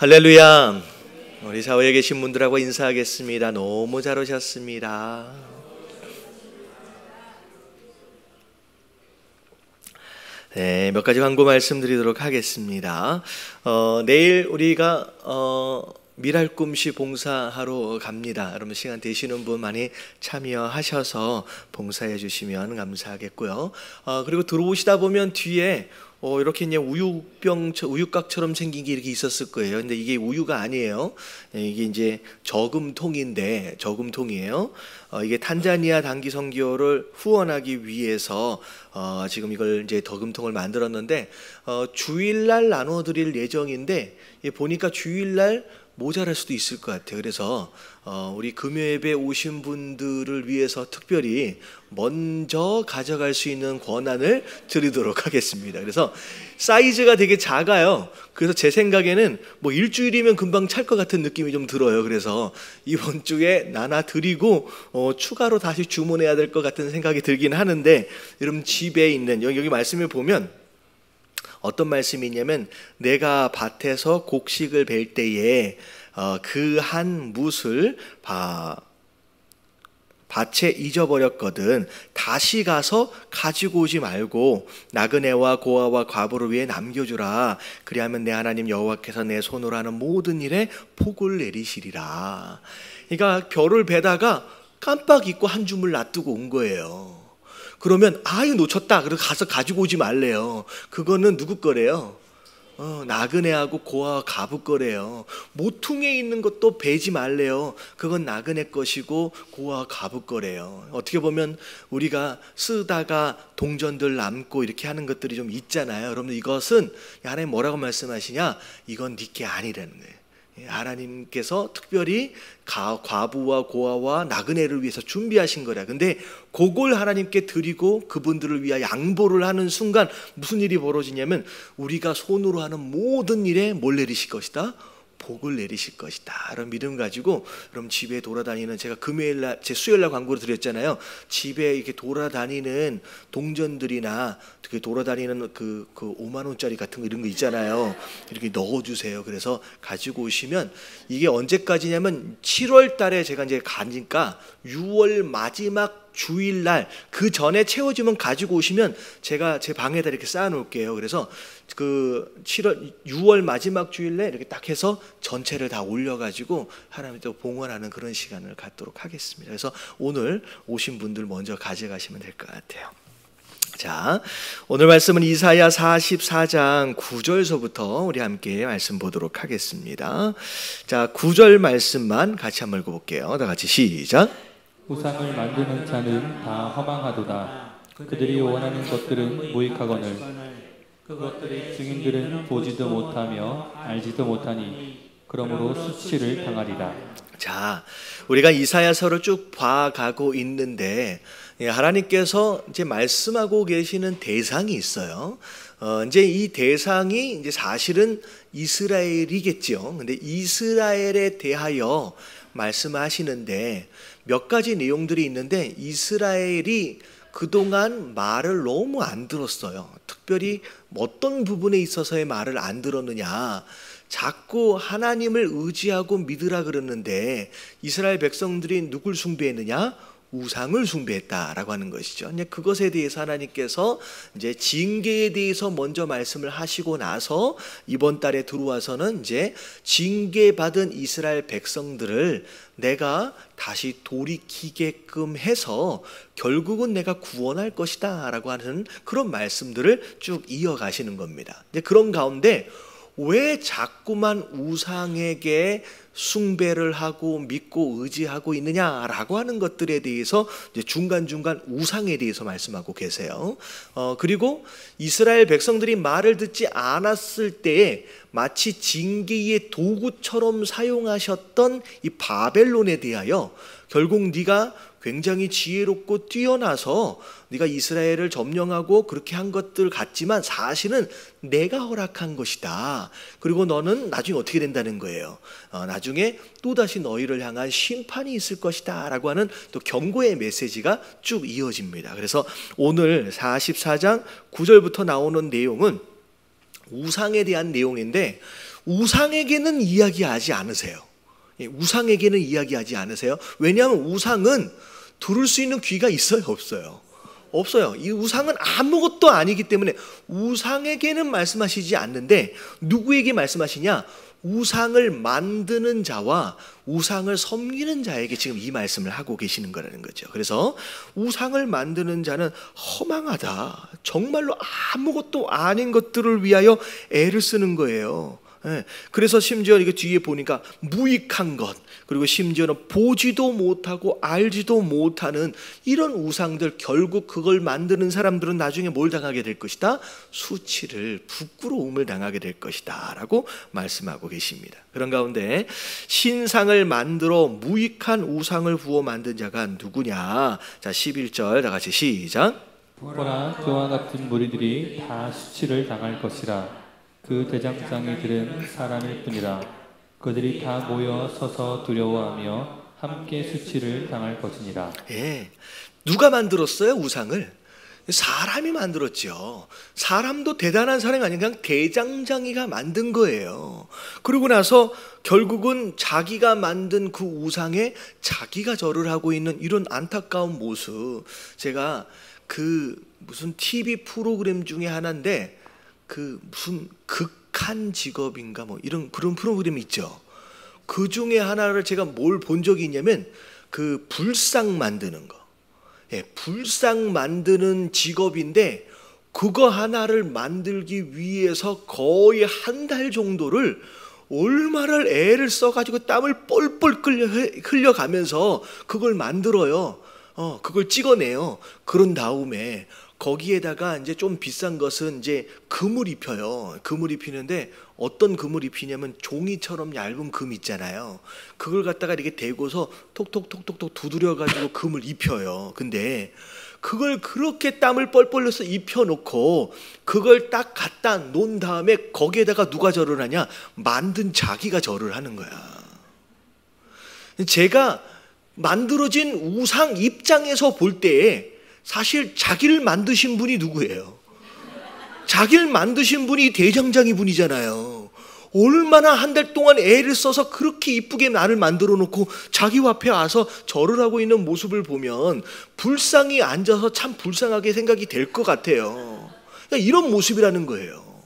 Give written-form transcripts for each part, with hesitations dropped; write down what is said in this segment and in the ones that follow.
할렐루야. 우리 사회에 계신 분들하고 인사하겠습니다. 너무 잘 오셨습니다. 네, 몇 가지 광고 말씀드리도록 하겠습니다. 내일 우리가 미랄꿈씨 봉사하러 갑니다. 여러분 시간 되시는 분 많이 참여하셔서 봉사해 주시면 감사하겠고요. 그리고 들어오시다 보면 뒤에 이렇게 이제 우유곽처럼 생긴 게 이렇게 있었을 거예요. 근데 이게 우유가 아니에요. 이게 이제 저금통이에요. 이게 탄자니아 단기 선교를 후원하기 위해서 지금 이걸 이제 저금통을 만들었는데 주일날 나눠드릴 예정인데 보니까 주일날 모자랄 수도 있을 것 같아요. 그래서 우리 금요예배 오신 분들을 위해서 특별히 먼저 가져갈 수 있는 권한을 드리도록 하겠습니다. 그래서 사이즈가 되게 작아요. 그래서 제 생각에는 뭐 일주일이면 금방 찰 것 같은 느낌이 좀 들어요. 그래서 이번 주에 나눠 드리고 추가로 다시 주문해야 될 것 같은 생각이 들긴 하는데, 여러분 집에 있는 여기 말씀을 보면 어떤 말씀이 있냐면, 내가 밭에서 곡식을 벨 때에 그 한 뭇을 밭에 잊어버렸거든 다시 가서 가지고 오지 말고 나그네와 고아와 과부를 위해 남겨주라. 그리하면 내 하나님 여호와께서 내 손으로 하는 모든 일에 복을 내리시리라. 그러니까 벼를 베다가 깜빡 잊고 한 줌을 놔두고 온 거예요. 그러면 이거 놓쳤다. 그래서 가서 가지고 오지 말래요. 그거는 누구 거래요? 나그네하고 고아와 과부 거래요. 모퉁이에 있는 것도 베지 말래요. 그건 나그네 것이고 고아와 과부 거래요. 어떻게 보면 우리가 쓰다가 동전들 남고 이렇게 하는 것들이 좀 있잖아요. 여러분 이것은 하나님 뭐라고 말씀하시냐? 이건 네 게 아니라는 거예요. 하나님께서 특별히 과부와 고아와 나그네를 위해서 준비하신 거라. 근데 그걸 하나님께 드리고 그분들을 위하여 양보를 하는 순간 무슨 일이 벌어지냐면, 우리가 손으로 하는 모든 일에 뭘 내리실 것이다? 복을 내리실 것이다. 이런 믿음 가지고 여러분 집에 돌아다니는, 제가 금요일날 제 수요일날 광고를 드렸잖아요. 집에 이렇게 돌아다니는 동전들이나 이렇게 돌아다니는 그 5만 원짜리 같은 거 이런 거 있잖아요. 이렇게 넣어주세요. 그래서 가지고 오시면, 이게 언제까지냐면 7월 달에 제가 이제 가니까 6월 마지막 주일날 그 전에 채워지면 가지고 오시면 제가 제 방에다 이렇게 쌓아놓을게요. 그래서 6월 마지막 주일에 이렇게 딱 해서 전체를 다 올려가지고 하나님께 또 봉헌하는 그런 시간을 갖도록 하겠습니다. 그래서 오늘 오신 분들 먼저 가져가시면 될 것 같아요. 자, 오늘 말씀은 이사야 44장 9절서부터 우리 함께 말씀 보도록 하겠습니다. 자, 9절 말씀만 같이 한번 읽어볼게요. 다 같이 시작. 우상을 만드는 자는 다 허망하도다. 그들이 원하는 것들은 무익하거늘 그것들의 증인들은 보지도 못하며 알지도 못하니 그러므로 수치를 당하리라. 자, 우리가 이사야서를 쭉 봐가고 있는데 하나님께서 이제 말씀하고 계시는 대상이 있어요. 이제 이 대상이 이제 사실은 이스라엘이겠죠. 근데 이스라엘에 대하여 말씀하시는데 몇 가지 내용들이 있는데, 이스라엘이 그동안 말을 너무 안 들었어요. 특별히 어떤 부분에 있어서의 말을 안 들었느냐, 자꾸 하나님을 의지하고 믿으라 그러는데 이스라엘 백성들이 누굴 숭배했느냐? 우상을 숭배했다라고 하는 것이죠. 이제 그것에 대해서 하나님께서 이제 징계에 대해서 먼저 말씀을 하시고 나서 이번 달에 들어와서는 이제 징계받은 이스라엘 백성들을 내가 다시 돌이키게끔 해서 결국은 내가 구원할 것이다 라고 하는 그런 말씀들을 쭉 이어가시는 겁니다. 이제 그런 가운데 왜 자꾸만 우상에게 숭배를 하고 믿고 의지하고 있느냐라고 하는 것들에 대해서 이제 중간중간 우상에 대해서 말씀하고 계세요. 그리고 이스라엘 백성들이 말을 듣지 않았을 때에 마치 징계의 도구처럼 사용하셨던 이 바벨론에 대하여 결국 네가 굉장히 지혜롭고 뛰어나서 네가 이스라엘을 점령하고 그렇게 한 것들 같지만 사실은 내가 허락한 것이다. 그리고 너는 나중에 어떻게 된다는 거예요. 나중에 또다시 너희를 향한 심판이 있을 것이다 라고 하는 또 경고의 메시지가 쭉 이어집니다. 그래서 오늘 44장 9절부터 나오는 내용은 우상에 대한 내용인데, 우상에게는 이야기하지 않으세요. 우상에게는 이야기하지 않으세요. 왜냐하면 우상은 들을 수 있는 귀가 있어요, 없어요? 없어요. 이 우상은 아무것도 아니기 때문에 우상에게는 말씀하시지 않는데 누구에게 말씀하시냐? 우상을 만드는 자와 우상을 섬기는 자에게 지금 이 말씀을 하고 계시는 거라는 거죠. 그래서 우상을 만드는 자는 허망하다. 정말로 아무것도 아닌 것들을 위하여 애를 쓰는 거예요. 그래서 심지어 이게 뒤에 보니까 무익한 것, 그리고 심지어는 보지도 못하고 알지도 못하는 이런 우상들, 결국 그걸 만드는 사람들은 나중에 뭘 당하게 될 것이다? 수치를, 부끄러움을 당하게 될 것이다 라고 말씀하고 계십니다. 그런 가운데 신상을 만들어 무익한 우상을 부어 만든 자가 누구냐? 자, 11절 다 같이 시작. 보라, 그와 같은 무리들이 다 수치를 당할 것이라. 그 대장장이들은 사람일 뿐이라. 그들이 다 모여 서서 두려워하며 함께 수치를 당할 것이니라. 예, 누가 만들었어요? 우상을? 사람이 만들었죠. 사람도 대단한 사람이 아니라 그냥 대장장이가 만든 거예요. 그러고 나서 결국은 자기가 만든 그 우상에 자기가 절을 하고 있는 이런 안타까운 모습. 제가 그 무슨 TV 프로그램 중에 하나인데 그 무슨 극한 직업인가 뭐 이런 그런 프로그램이 있죠. 그 중에 하나를 제가 뭘 본 적이 있냐면 그 불상 만드는 거. 예, 불상 만드는 직업인데 그거 하나를 만들기 위해서 거의 한 달 정도를 얼마나 애를 써가지고 땀을 뻘뻘 흘려가면서 그걸 만들어요. 그걸 찍어내요. 그런 다음에 거기에다가 이제 좀 비싼 것은 이제 금을 입혀요. 금을 입히는데 어떤 금을 입히냐면 종이처럼 얇은 금 있잖아요. 그걸 갖다가 이렇게 대고서 톡톡톡톡톡 두드려가지고 금을 입혀요. 근데 그걸 그렇게 땀을 뻘뻘 흘려서 입혀놓고 그걸 딱 갖다 놓은 다음에 거기에다가 누가 절을 하냐? 만든 자기가 절을 하는 거야. 제가 만들어진 우상 입장에서 볼 때에 사실 자기를 만드신 분이 누구예요? 자기를 만드신 분이 대장장이 분이잖아요. 얼마나 한 달 동안 애를 써서 그렇게 이쁘게 나를 만들어 놓고 자기 앞에 와서 절을 하고 있는 모습을 보면 불쌍히 앉아서 참 불쌍하게 생각이 될 것 같아요. 그러니까 이런 모습이라는 거예요.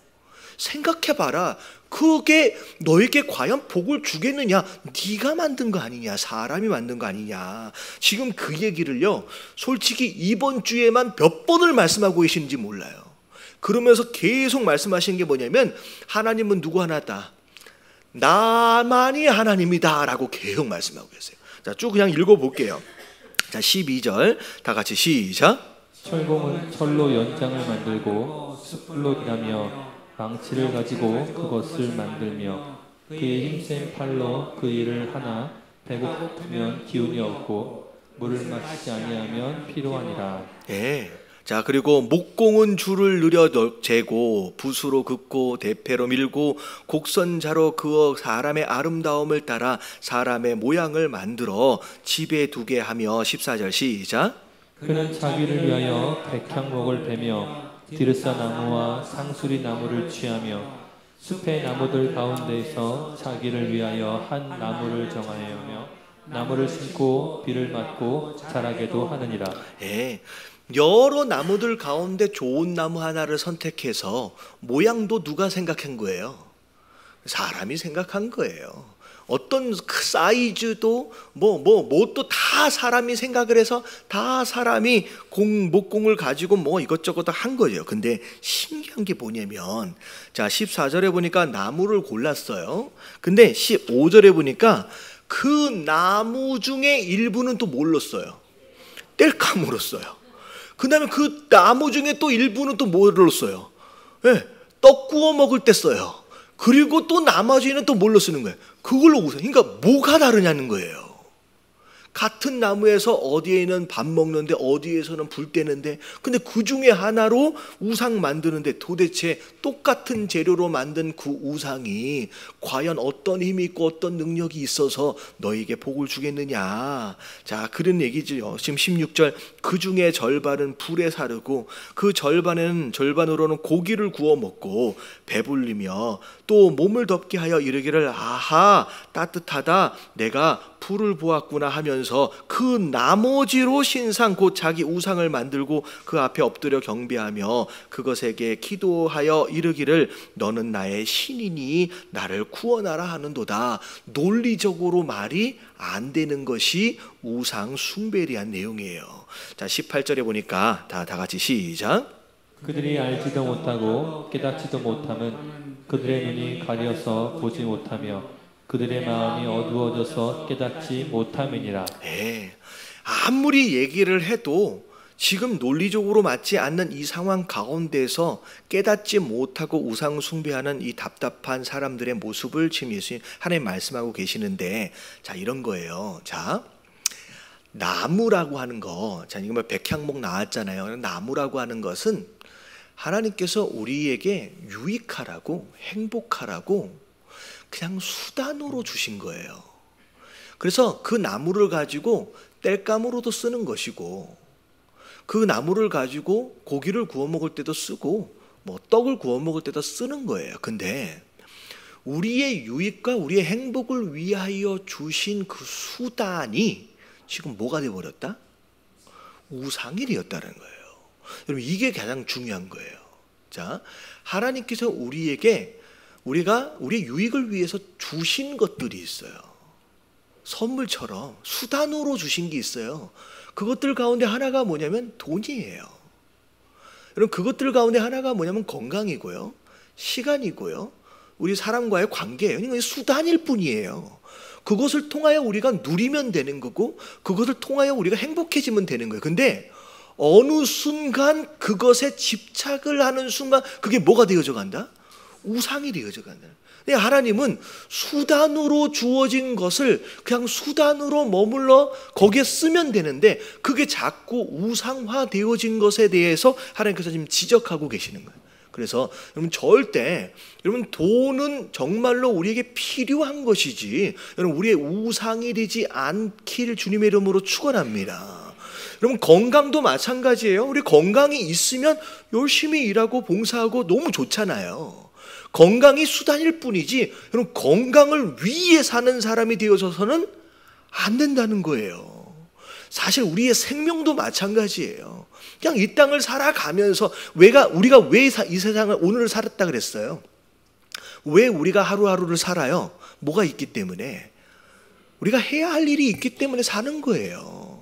생각해봐라. 그게 너에게 과연 복을 주겠느냐? 네가 만든 거 아니냐? 사람이 만든 거 아니냐? 지금 그 얘기를요, 솔직히 이번 주에만 몇 번을 말씀하고 계시는지 몰라요. 그러면서 계속 말씀하시는 게 뭐냐면 하나님은 누구 하나다? 나만이 하나님이다 라고 계속 말씀하고 계세요. 자, 쭉 그냥 읽어볼게요. 자, 12절 다 같이 시작. 철공은 철로 연장을 만들고 숯불로 일하며 망치를 가지고 그것을 만들며 그의 힘센 팔로 그 일을 하나 배고프면 기운이 없고 물을 마시지 아니하면 피로하니라. 예. 자, 그리고 목공은 줄을 느려 재고 붓으로 긋고 대패로 밀고 곡선자로 그어 사람의 아름다움을 따라 사람의 모양을 만들어 집에 두게 하며 14절 시작. 그는 자기를 위하여 백향목을 베며 디르사 나무와 상수리 나무를 취하며 숲의 나무들 가운데에서 자기를 위하여 한 나무를 정하여며 나무를 심고 비를 맞고 자라게도 하느니라. 예. 여러 나무들 가운데 좋은 나무 하나를 선택해서 모양도 누가 생각한 거예요? 사람이 생각한 거예요. 어떤 사이즈도 또 다 사람이 생각을 해서 다 사람이 목공을 가지고 뭐 이것저것 한 거예요. 근데 신기한 게 뭐냐면 자, 14절에 보니까 나무를 골랐어요. 근데 15절에 보니까 그 나무 중에 일부는 또 뭘로 써요? 땔감으로 써요. 그 다음에 그 나무 중에 또 일부는 또 뭘로 써요? 네, 떡 구워 먹을 때 써요. 그리고 또 나머지는 또 뭘로 쓰는 거예요? 그걸로 우선. 그러니까 뭐가 다르냐는 거예요. 같은 나무에서 어디에는 밥 먹는데 어디에서는 불 떼는데, 근데 그 중에 하나로 우상 만드는데 도대체 똑같은 재료로 만든 그 우상이 과연 어떤 힘이 있고 어떤 능력이 있어서 너에게 복을 주겠느냐. 자, 그런 얘기죠. 지금 16절, 그 중에 절반은 불에 사르고 그 절반으로는 고기를 구워 먹고 배불리며 또 몸을 덮게 하여 이르기를 아하 따뜻하다 내가 불을 보았구나 하면서 그 나머지로 신상 곧 자기 우상을 만들고 그 앞에 엎드려 경배하며 그것에게 기도하여 이르기를 너는 나의 신이니 나를 구원하라 하는도다. 논리적으로 말이 안 되는 것이 우상 숭배에 대한 내용이에요. 자, 18절에 보니까 다 같이 시작. 그들이 알지도 못하고 깨닫지도 못함은 그들의 눈이 가려서 보지 못하며 그들의 마음이 어두워져서 깨닫지 못함이니라. 네. 아무리 얘기를 해도 지금 논리적으로 맞지 않는 이 상황 가운데서 깨닫지 못하고 우상 숭배하는 이 답답한 사람들의 모습을 지금 예수님 하나님 말씀하고 계시는데, 자, 이런 거예요. 자, 나무라고 하는 거, 자, 이거 백향목 나왔잖아요. 나무라고 하는 것은 하나님께서 우리에게 유익하라고 행복하라고 그냥 수단으로 주신 거예요. 그래서 그 나무를 가지고 땔감으로도 쓰는 것이고, 그 나무를 가지고 고기를 구워 먹을 때도 쓰고 뭐 떡을 구워 먹을 때도 쓰는 거예요. 근데 우리의 유익과 우리의 행복을 위하여 주신 그 수단이 지금 뭐가 되어버렸다? 우상이 되었다는 거예요. 여러분, 이게 가장 중요한 거예요. 자, 하나님께서 우리에게 우리의 유익을 위해서 주신 것들이 있어요. 선물처럼 수단으로 주신 게 있어요. 그것들 가운데 하나가 뭐냐면 돈이에요. 여러분, 그것들 가운데 하나가 뭐냐면 건강이고요, 시간이고요, 우리 사람과의 관계예요. 이건 수단일 뿐이에요. 그것을 통하여 우리가 누리면 되는 거고, 그것을 통하여 우리가 행복해지면 되는 거예요. 근데 어느 순간 그것에 집착을 하는 순간 그게 뭐가 되어져 간다? 우상이 되어져 간다. 근데 하나님은 수단으로 주어진 것을 그냥 수단으로 머물러 거기에 쓰면 되는데, 그게 자꾸 우상화 되어진 것에 대해서 하나님께서 지금 지적하고 계시는 거예요. 그래서 여러분, 절대 여러분 돈은 정말로 우리에게 필요한 것이지 여러분 우리의 우상이 되지 않길 주님의 이름으로 축원합니다. 여러분, 건강도 마찬가지예요. 우리 건강이 있으면 열심히 일하고 봉사하고 너무 좋잖아요. 건강이 수단일 뿐이지 여러분 건강을 위해 사는 사람이 되어서는 안 된다는 거예요. 사실 우리의 생명도 마찬가지예요. 그냥 이 땅을 살아가면서 우리가 왜 이 세상을 오늘을 살았다 그랬어요? 왜 우리가 하루하루를 살아요? 뭐가 있기 때문에, 우리가 해야 할 일이 있기 때문에 사는 거예요.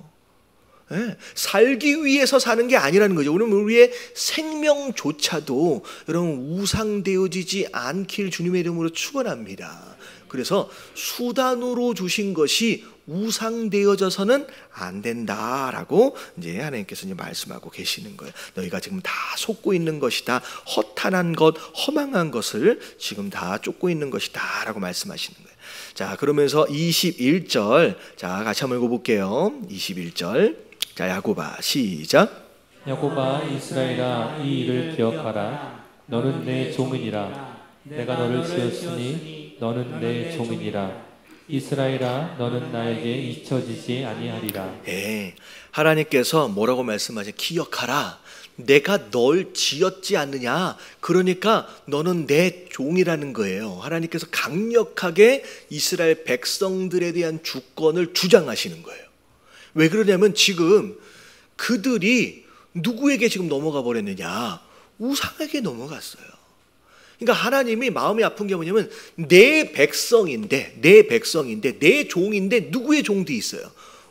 네, 살기 위해서 사는 게 아니라는 거죠. 우리의 생명조차도 여러분 우상되어지지 않길 주님의 이름으로 축원합니다. 그래서 수단으로 주신 것이 우상되어져서는 안 된다라고 이제 하나님께서 이제 말씀하고 계시는 거예요. 너희가 지금 다 속고 있는 것이다. 허탄한 것, 허망한 것을 지금 다 쫓고 있는 것이다라고 말씀하시는 거예요. 자, 그러면서 21절, 자, 같이 한번 읽어볼게요. 21절. 자, 야고바 시작. 야고바 이스라엘아, 이 일을 기억하라. 너는 내 종이니라. 내가 너를 지었으니 너는 내 종이니라. 이스라엘아, 너는 나에게 잊혀지지 아니하리라. 예, 하나님께서 뭐라고 말씀하세요? 기억하라. 내가 널 지었지 않느냐. 그러니까 너는 내 종이라는 거예요. 하나님께서 강력하게 이스라엘 백성들에 대한 주권을 주장하시는 거예요. 왜 그러냐면 지금 그들이 누구에게 지금 넘어가 버렸느냐? 우상에게 넘어갔어요. 그러니까 하나님이 마음이 아픈 게 뭐냐면 내 백성인데 내 종인데 누구의 종도 있어요?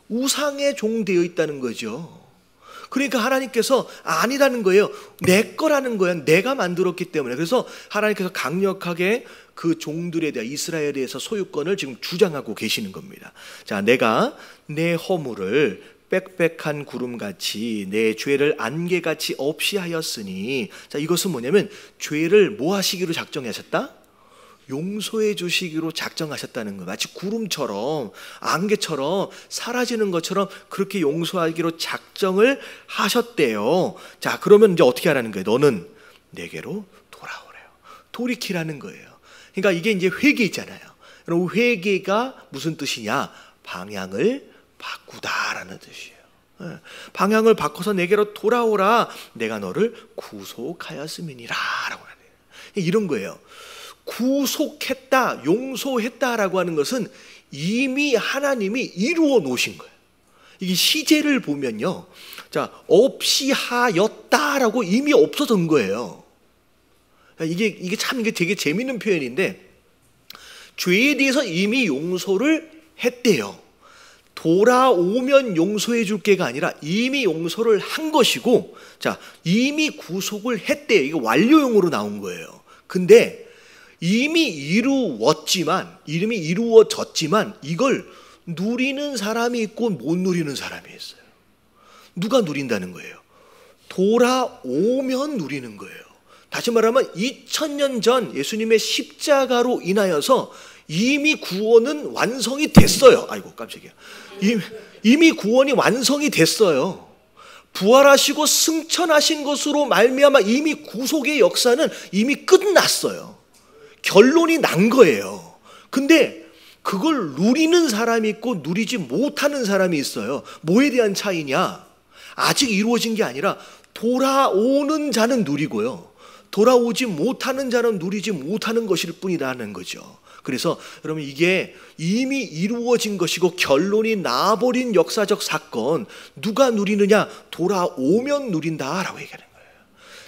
우상의 종 되어 있다는 거죠. 그러니까 하나님께서 아니라는 거예요. 내 거라는 거예요. 내가 만들었기 때문에. 그래서 하나님께서 강력하게 그 종들에 대한 이스라엘에 대해서 소유권을 지금 주장하고 계시는 겁니다. 자, 내가 내 허물을 빽빽한 구름같이 내 죄를 안개같이 없이 하였으니, 자, 이것은 뭐냐면 죄를 뭐 하시기로 작정하셨다? 용서해 주시기로 작정하셨다는 거. 마치 구름처럼 안개처럼 사라지는 것처럼 그렇게 용서하기로 작정을 하셨대요. 자, 그러면 이제 어떻게 하라는 거예요? 너는 내게로 돌아오래요. 돌이키라는 거예요. 그러니까 이게 이제 회개잖아요. 그럼 회개가 무슨 뜻이냐? 방향을 바꾸다라는 뜻이에요. 방향을 바꿔서 내게로 돌아오라. 내가 너를 구속하였음이니라 라고 하네요. 이런 거예요. 구속했다, 용서했다라고 하는 것은 이미 하나님이 이루어 놓으신 거예요. 이게 시제를 보면요, 자, 없이 하였다라고 이미 없어진 거예요. 이게 참 이게 되게 재밌는 표현인데, 죄에 대해서 이미 용서를 했대요. 돌아오면 용서해 줄게가 아니라 이미 용서를 한 것이고, 자, 이미 구속을 했대요. 이게 완료형으로 나온 거예요. 근데 이미 이루어졌지만 이걸 누리는 사람이 있고 못 누리는 사람이 있어요. 누가 누린다는 거예요? 돌아오면 누리는 거예요. 다시 말하면 2000년 전 예수님의 십자가로 인하여서 이미 구원은 완성이 됐어요. 아이고 깜짝이야. 이미 구원이 완성이 됐어요. 부활하시고 승천하신 것으로 말미암아 이미 구속의 역사는 이미 끝났어요. 결론이 난 거예요. 근데 그걸 누리는 사람이 있고 누리지 못하는 사람이 있어요. 뭐에 대한 차이냐? 아직 이루어진 게 아니라 돌아오는 자는 누리고요, 돌아오지 못하는 자는 누리지 못하는 것일 뿐이라는 거죠. 그래서 여러분, 이게 이미 이루어진 것이고 결론이 나버린 역사적 사건, 누가 누리느냐? 돌아오면 누린다라고 얘기하는 거예요.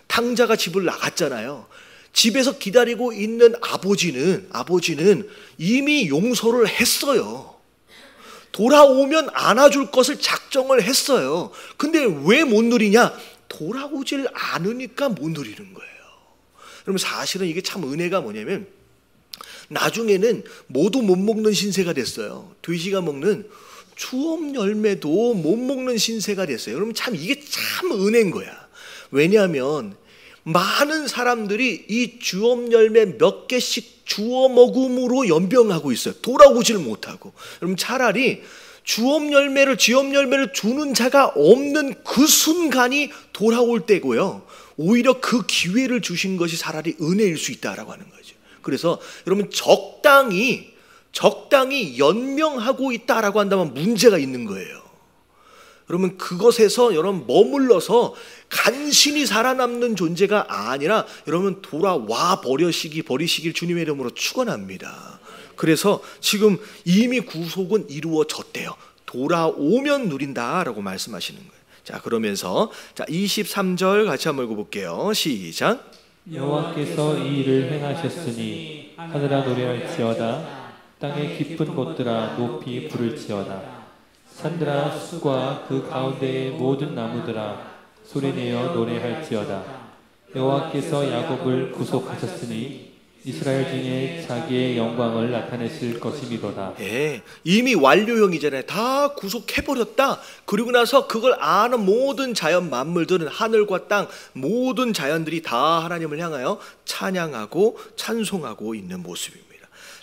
탕자가 집을 나갔잖아요. 집에서 기다리고 있는 아버지는 이미 용서를 했어요. 돌아오면 안아줄 것을 작정을 했어요. 근데 왜 못 누리냐? 돌아오질 않으니까 못 누리는 거예요. 그러면 사실은 이게 참 은혜가 뭐냐면, 나중에는 모두 못 먹는 신세가 됐어요. 돼지가 먹는 추업 열매도 못 먹는 신세가 됐어요. 그러면 참 이게 참 은혜인 거야. 왜냐하면 많은 사람들이 이 주업 열매 몇 개씩 주워 먹음으로 연병하고 있어요. 돌아오질 못하고. 그럼 차라리 주업 열매를 주는 자가 없는 그 순간이 돌아올 때고요, 오히려 그 기회를 주신 것이 차라리 은혜일 수 있다라고 하는 거죠. 그래서 여러분, 적당히 연명하고 있다라고 한다면 문제가 있는 거예요. 여러분, 그것에서 여러분 머물러서 간신히 살아남는 존재가 아니라 여러분 돌아와 버리시길 주님의 이름으로 축원합니다. 그래서 지금 이미 구속은 이루어졌대요. 돌아오면 누린다라고 말씀하시는 거예요. 자, 그러면서 자 23절 같이 한번 읽어볼게요. 시작. 여호와께서 이 일을 행하셨으니 하늘아 노래할지어다. 땅의 깊은 곳들아 높이 부를지어다. 산들아 숲과 그 가운데의 모든 나무들아 소리내어 노래할지어다. 여호와께서 야곱을 구속하셨으니 이스라엘 중에 자기의 영광을 나타내실 것이미로다. 예, 이미 완료형이잖아요. 다 구속해버렸다. 그리고 나서 그걸 아는 모든 자연 만물들은, 하늘과 땅 모든 자연들이 다 하나님을 향하여 찬양하고 찬송하고 있는 모습입니다.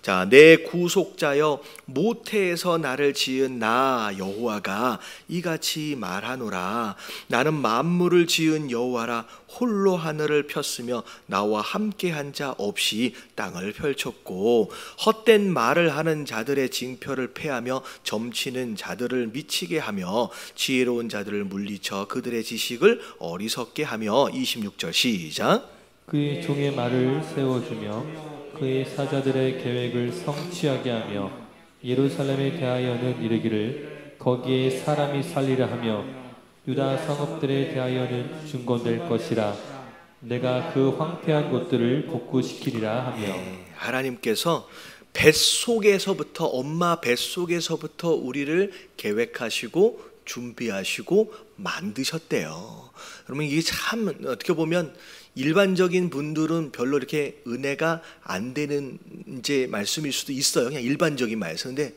자, 내 구속자여 모태에서 나를 지은 나 여호와가 이같이 말하노라. 나는 만물을 지은 여호와라. 홀로 하늘을 폈으며 나와 함께한 자 없이 땅을 펼쳤고, 헛된 말을 하는 자들의 징표를 패하며 점치는 자들을 미치게 하며 지혜로운 자들을 물리쳐 그들의 지식을 어리석게 하며. 26절 시작. 그의 종의 말을 세워주며 그의 사자들의 계획을 성취하게 하며 예루살렘에 대하여는 이르기를 거기에 사람이 살리라 하며 유다 성읍들에 대하여는 중건될 것이라. 내가 그 황폐한 곳들을 복구시키리라 하며. 하나님께서 뱃속에서부터, 엄마 뱃속에서부터 우리를 계획하시고 준비하시고 만드셨대요. 그러면 이게 참 어떻게 보면 일반적인 분들은 별로 이렇게 은혜가 안 되는 이제 말씀일 수도 있어요. 그냥 일반적인 말씀. 근데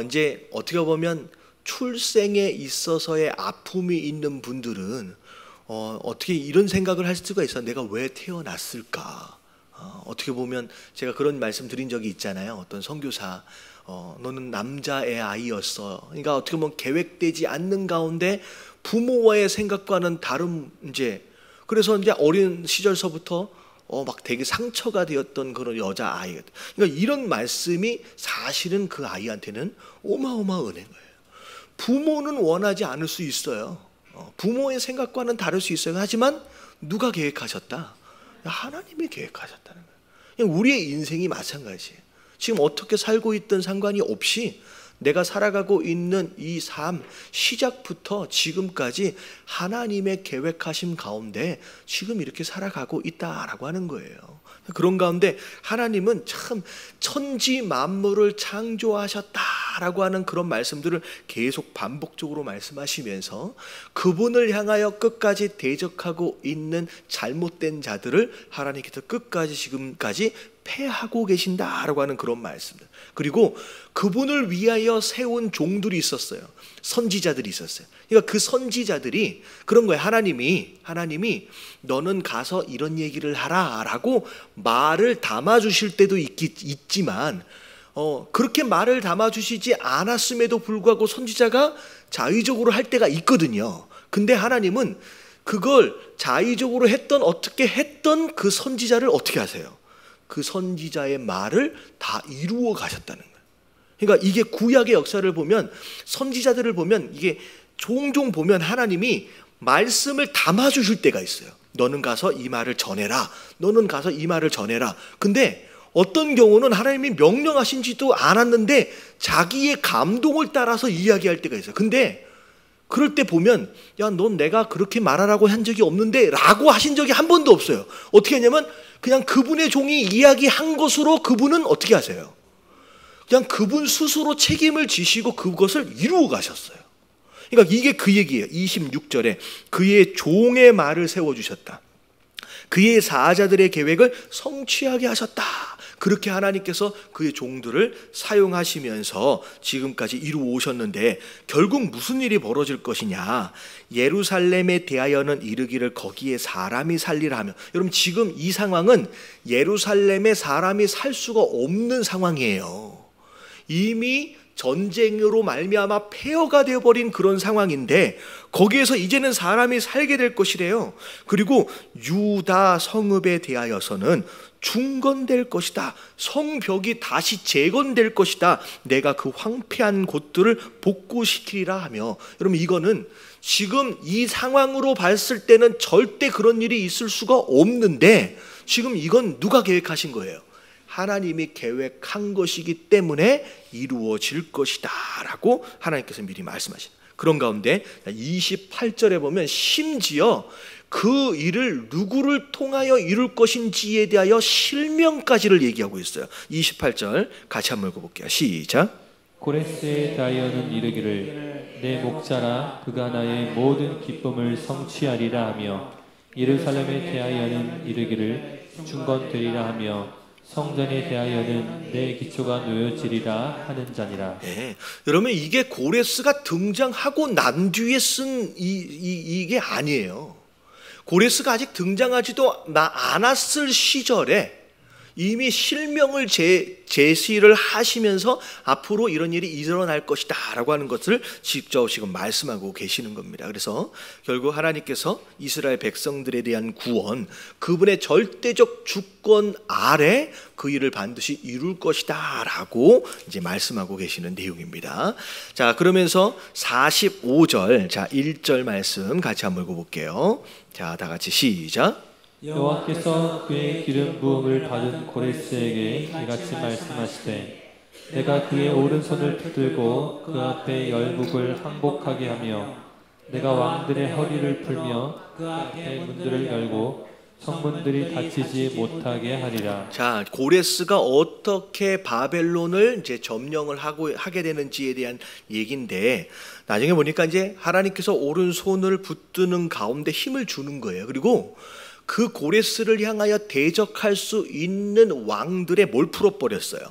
이제 어떻게 보면 출생에 있어서의 아픔이 있는 분들은 어떻게 이런 생각을 할 수가 있어. 내가 왜 태어났을까? 어떻게 보면 제가 그런 말씀 드린 적이 있잖아요. 어떤 선교사, 너는 남자의 아이였어. 그러니까 어떻게 보면 계획되지 않는 가운데 부모와의 생각과는 다른 이제, 그래서 이제 어린 시절서부터 막 되게 상처가 되었던 그런 여자 아이. 그러니까 이런 말씀이 사실은 그 아이한테는 어마어마한 은혜인 거예요. 부모는 원하지 않을 수 있어요. 부모의 생각과는 다를 수 있어요. 하지만 누가 계획하셨다? 하나님이 계획하셨다는 거예요. 우리의 인생이 마찬가지예요. 지금 어떻게 살고 있든 상관이 없이 내가 살아가고 있는 이 삶 시작부터 지금까지 하나님의 계획하심 가운데 지금 이렇게 살아가고 있다라고 하는 거예요. 그런 가운데 하나님은 참 천지 만물을 창조하셨다라고 하는 그런 말씀들을 계속 반복적으로 말씀하시면서 그분을 향하여 끝까지 대적하고 있는 잘못된 자들을 하나님께서 끝까지 지금까지 패하고 계신다라고 하는 그런 말씀들. 그리고 그분을 위하여 세운 종들이 있었어요. 선지자들이 있었어요. 그러니까 그 선지자들이 그런 거예요. 하나님이 너는 가서 이런 얘기를 하라라고 말을 담아주실 때도 있지만 그렇게 말을 담아주시지 않았음에도 불구하고 선지자가 자의적으로 할 때가 있거든요. 근데 하나님은 그걸 자의적으로 어떻게 했던 그 선지자를 어떻게 하세요? 그 선지자의 말을 다 이루어 가셨다는 거예요. 그러니까 이게 구약의 역사를 보면, 선지자들을 보면, 이게 종종 보면 하나님이 말씀을 담아주실 때가 있어요. 너는 가서 이 말을 전해라. 너는 가서 이 말을 전해라. 근데 어떤 경우는 하나님이 명령하신지도 않았는데 자기의 감동을 따라서 이야기할 때가 있어요. 근데 그럴 때 보면, 야, 넌 내가 그렇게 말하라고 한 적이 없는데 라고 하신 적이 한 번도 없어요. 어떻게 하냐면 그냥 그분의 종이 이야기한 것으로 그분은 어떻게 하세요? 그냥 그분 스스로 책임을 지시고 그것을 이루어 가셨어요. 그러니까 이게 그 얘기예요. 26절에 그의 종의 말을 세워주셨다. 그의 사자들의 계획을 성취하게 하셨다. 그렇게 하나님께서 그의 종들을 사용하시면서 지금까지 이루어 오셨는데, 결국 무슨 일이 벌어질 것이냐? 예루살렘에 대하여는 이르기를 거기에 사람이 살리라 하며. 여러분, 지금 이 상황은 예루살렘에 사람이 살 수가 없는 상황이에요. 이미 전쟁으로 말미암아 폐허가 되어버린 그런 상황인데 거기에서 이제는 사람이 살게 될 것이래요. 그리고 유다 성읍에 대하여서는 중건될 것이다. 성벽이 다시 재건될 것이다. 내가 그 황폐한 곳들을 복구시키리라 하며. 여러분, 이거는 지금 이 상황으로 봤을 때는 절대 그런 일이 있을 수가 없는데 지금 이건 누가 계획하신 거예요? 하나님이 계획한 것이기 때문에 이루어질 것이다 라고 하나님께서 미리 말씀하신. 그런 가운데 28절에 보면 심지어 그 일을 누구를 통하여 이룰 것인지에 대하여 실명까지를 얘기하고 있어요. 28절 같이 한번 읽어볼게요. 시작. 고레스에 대하여는 이르기를 내 목자라 그가 나의 모든 기쁨을 성취하리라 하며, 예루살렘에 대하여는 이르기를 중건되리라 하며, 성전에 대하여는 내 기초가 놓여지리라 하는 자니라. 네, 여러분, 이게 고레스가 등장하고 난 뒤에 쓴 이게 아니에요. 고레스가 아직 등장하지도 않았을 시절에 이미 실명을 제시를 하시면서 앞으로 이런 일이 일어날 것이다 라고 하는 것을 직접 지금 말씀하고 계시는 겁니다. 그래서 결국 하나님께서 이스라엘 백성들에 대한 구원, 그분의 절대적 주권 아래 그 일을 반드시 이룰 것이다 라고 이제 말씀하고 계시는 내용입니다. 자, 그러면서 45절, 자 1절 말씀 같이 한번 읽어볼게요. 자, 다 같이 시작. 여호와께서 그의 기름 부음을 받은 고레스에게 이같이 말씀하시되, 내가 그의 오른손을 붙들고 그 앞에 열국을 항복하게 하며, 내가 왕들의 허리를 풀며 그 앞에 문들을 열고 성문들이 닫히지 못하게 하리라. 자, 고레스가 어떻게 바벨론을 이제 점령을 하게 되는지에 대한 얘기인데, 나중에 보니까 이제 하나님께서 오른손을 붙드는 가운데 힘을 주는 거예요. 그리고 그 고레스를 향하여 대적할 수 있는 왕들의 뭘 풀어버렸어요?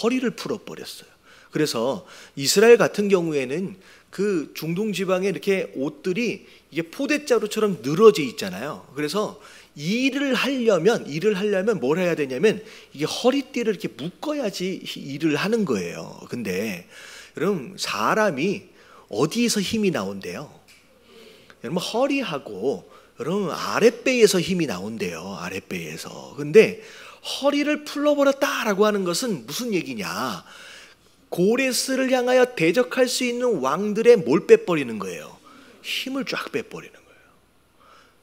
허리를 풀어버렸어요. 그래서 이스라엘 같은 경우에는 그 중동 지방에 이렇게 옷들이 이게 포대자루처럼 늘어져 있잖아요. 그래서 일을 하려면 뭘 해야 되냐면 이게 허리띠를 이렇게 묶어야지 일을 하는 거예요. 근데 여러분, 사람이 어디에서 힘이 나온대요? 여러분, 허리하고 여러분 아랫배에서 힘이 나온대요. 아랫배에서. 근데 허리를 풀어버렸다라고 하는 것은 무슨 얘기냐? 고레스를 향하여 대적할 수 있는 왕들의 뭘 빼버리는 거예요? 힘을 쫙 빼버리는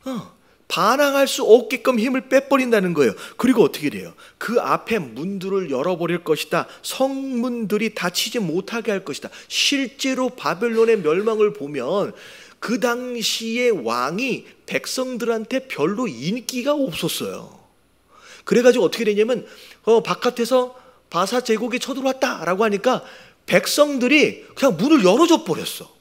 거예요. 반항할 수 없게끔 힘을 빼버린다는 거예요. 그리고 어떻게 돼요? 그 앞에 문들을 열어버릴 것이다. 성문들이 닫히지 못하게 할 것이다. 실제로 바벨론의 멸망을 보면 그 당시의 왕이 백성들한테 별로 인기가 없었어요. 그래가지고 어떻게 되냐면 바깥에서 바사 제국이 쳐들어왔다라고 하니까 백성들이 그냥 문을 열어줘 버렸어.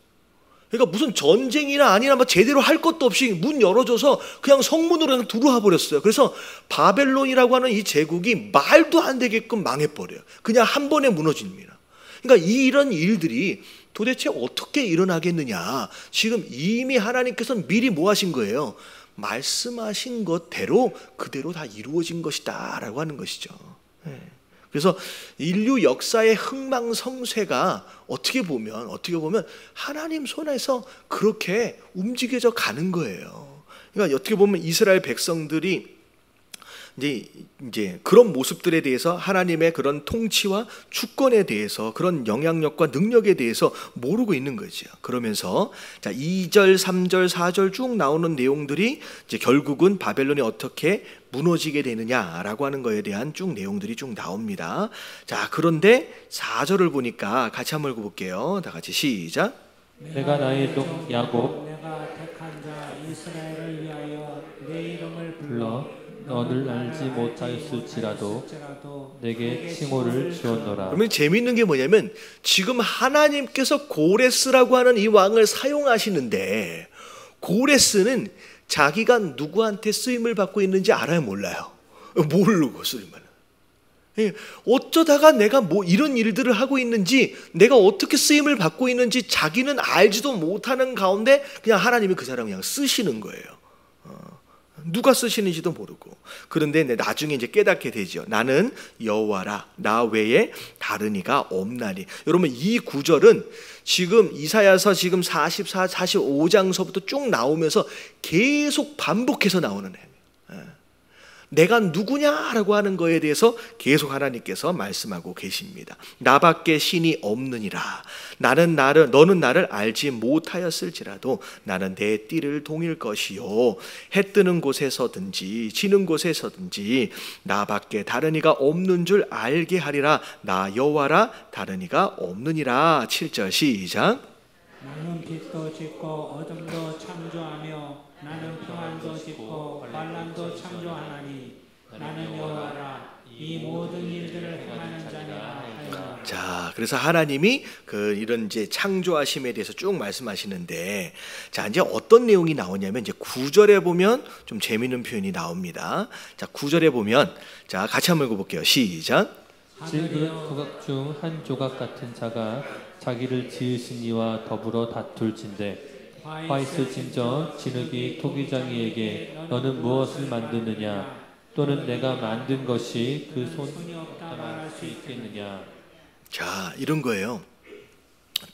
그러니까 무슨 전쟁이나 아니나 뭐 제대로 할 것도 없이 문 열어줘서 그냥 성문으로 그냥 들어와 버렸어요. 그래서 바벨론이라고 하는 이 제국이 말도 안 되게끔 망해버려요. 그냥 한 번에 무너집니다. 그러니까 이런 일들이 도대체 어떻게 일어나겠느냐? 지금 이미 하나님께서는 미리 뭐 하신 거예요? 말씀하신 것대로 그대로 다 이루어진 것이다 라고 하는 것이죠. 그래서 인류 역사의 흥망성쇠가 어떻게 보면 하나님 손에서 그렇게 움직여져 가는 거예요. 그러니까 어떻게 보면 이스라엘 백성들이 이제 그런 모습들에 대해서 하나님의 그런 통치와 주권에 대해서 그런 영향력과 능력에 대해서 모르고 있는 거죠. 그러면서 자 2절, 3절, 4절 쭉 나오는 내용들이 이제 결국은 바벨론이 어떻게 무너지게 되느냐라고 하는 거에 대한 쭉 내용들이 쭉 나옵니다. 자, 그런데 4절을 보니까 같이 한번 읽어볼게요. 다 같이 시작. 내가 나의 종 야곱 내가 택한 자 이스라엘을 위하여 내 이름을 불러 너를 알지 못하였을지라도 내게 칭호를 주었노라. 그러면 재미있는 게 뭐냐면 지금 하나님께서 고레스라고 하는 이 왕을 사용하시는데 고레스는 자기가 누구한테 쓰임을 받고 있는지 알아요, 몰라요? 모르고 쓰임을. 어쩌다가 내가 뭐 이런 일들을 하고 있는지, 내가 어떻게 쓰임을 받고 있는지 자기는 알지도 못하는 가운데 그냥 하나님이 그 사람을 그냥 쓰시는 거예요. 누가 쓰시는지도 모르고. 그런데 나중에 이제 깨닫게 되죠. 나는 여호와라, 나 외에 다른 이가 없나니. 여러분, 이 구절은 지금 이사야서 지금 44, 45장서부터 쭉 나오면서 계속 반복해서 나오는 애예요. 내가 누구냐라고 하는 거에 대해서 계속 하나님께서 말씀하고 계십니다. 나밖에 신이 없느니라. 너는 나를 알지 못하였을지라도 나는 내 띠를 동일 것이요 해 뜨는 곳에서든지 지는 곳에서든지 나밖에 다른 이가 없는 줄 알게 하리라. 나 여호와라, 다른 이가 없느니라. 7절 시작. 나는 빛도 짓고 어둠도 창조하며 나는 평안도 짓고 환난도 창조하나니 나는 여호와라, 이 모든 일들을 행하는 자니라 하여. 자, 그래서 하나님이 이런 이제 창조하심에 대해서 쭉 말씀하시는데, 자, 이제 어떤 내용이 나오냐면 이제 9절에 보면 좀 재미있는 표현이 나옵니다. 자, 9절에 보면 자, 같이 한번 읽어볼게요. 시작. 질그릇 조각 중 한 조각 같은 자가 자기를 지으신 이와 더불어 다툴진대 화 있을진저 진흙이 토기장이에게 너는 무엇을 만드느냐 또는 내가 만든 것이 그 손이 없다 말할 수 있겠느냐. 자, 이런 거예요.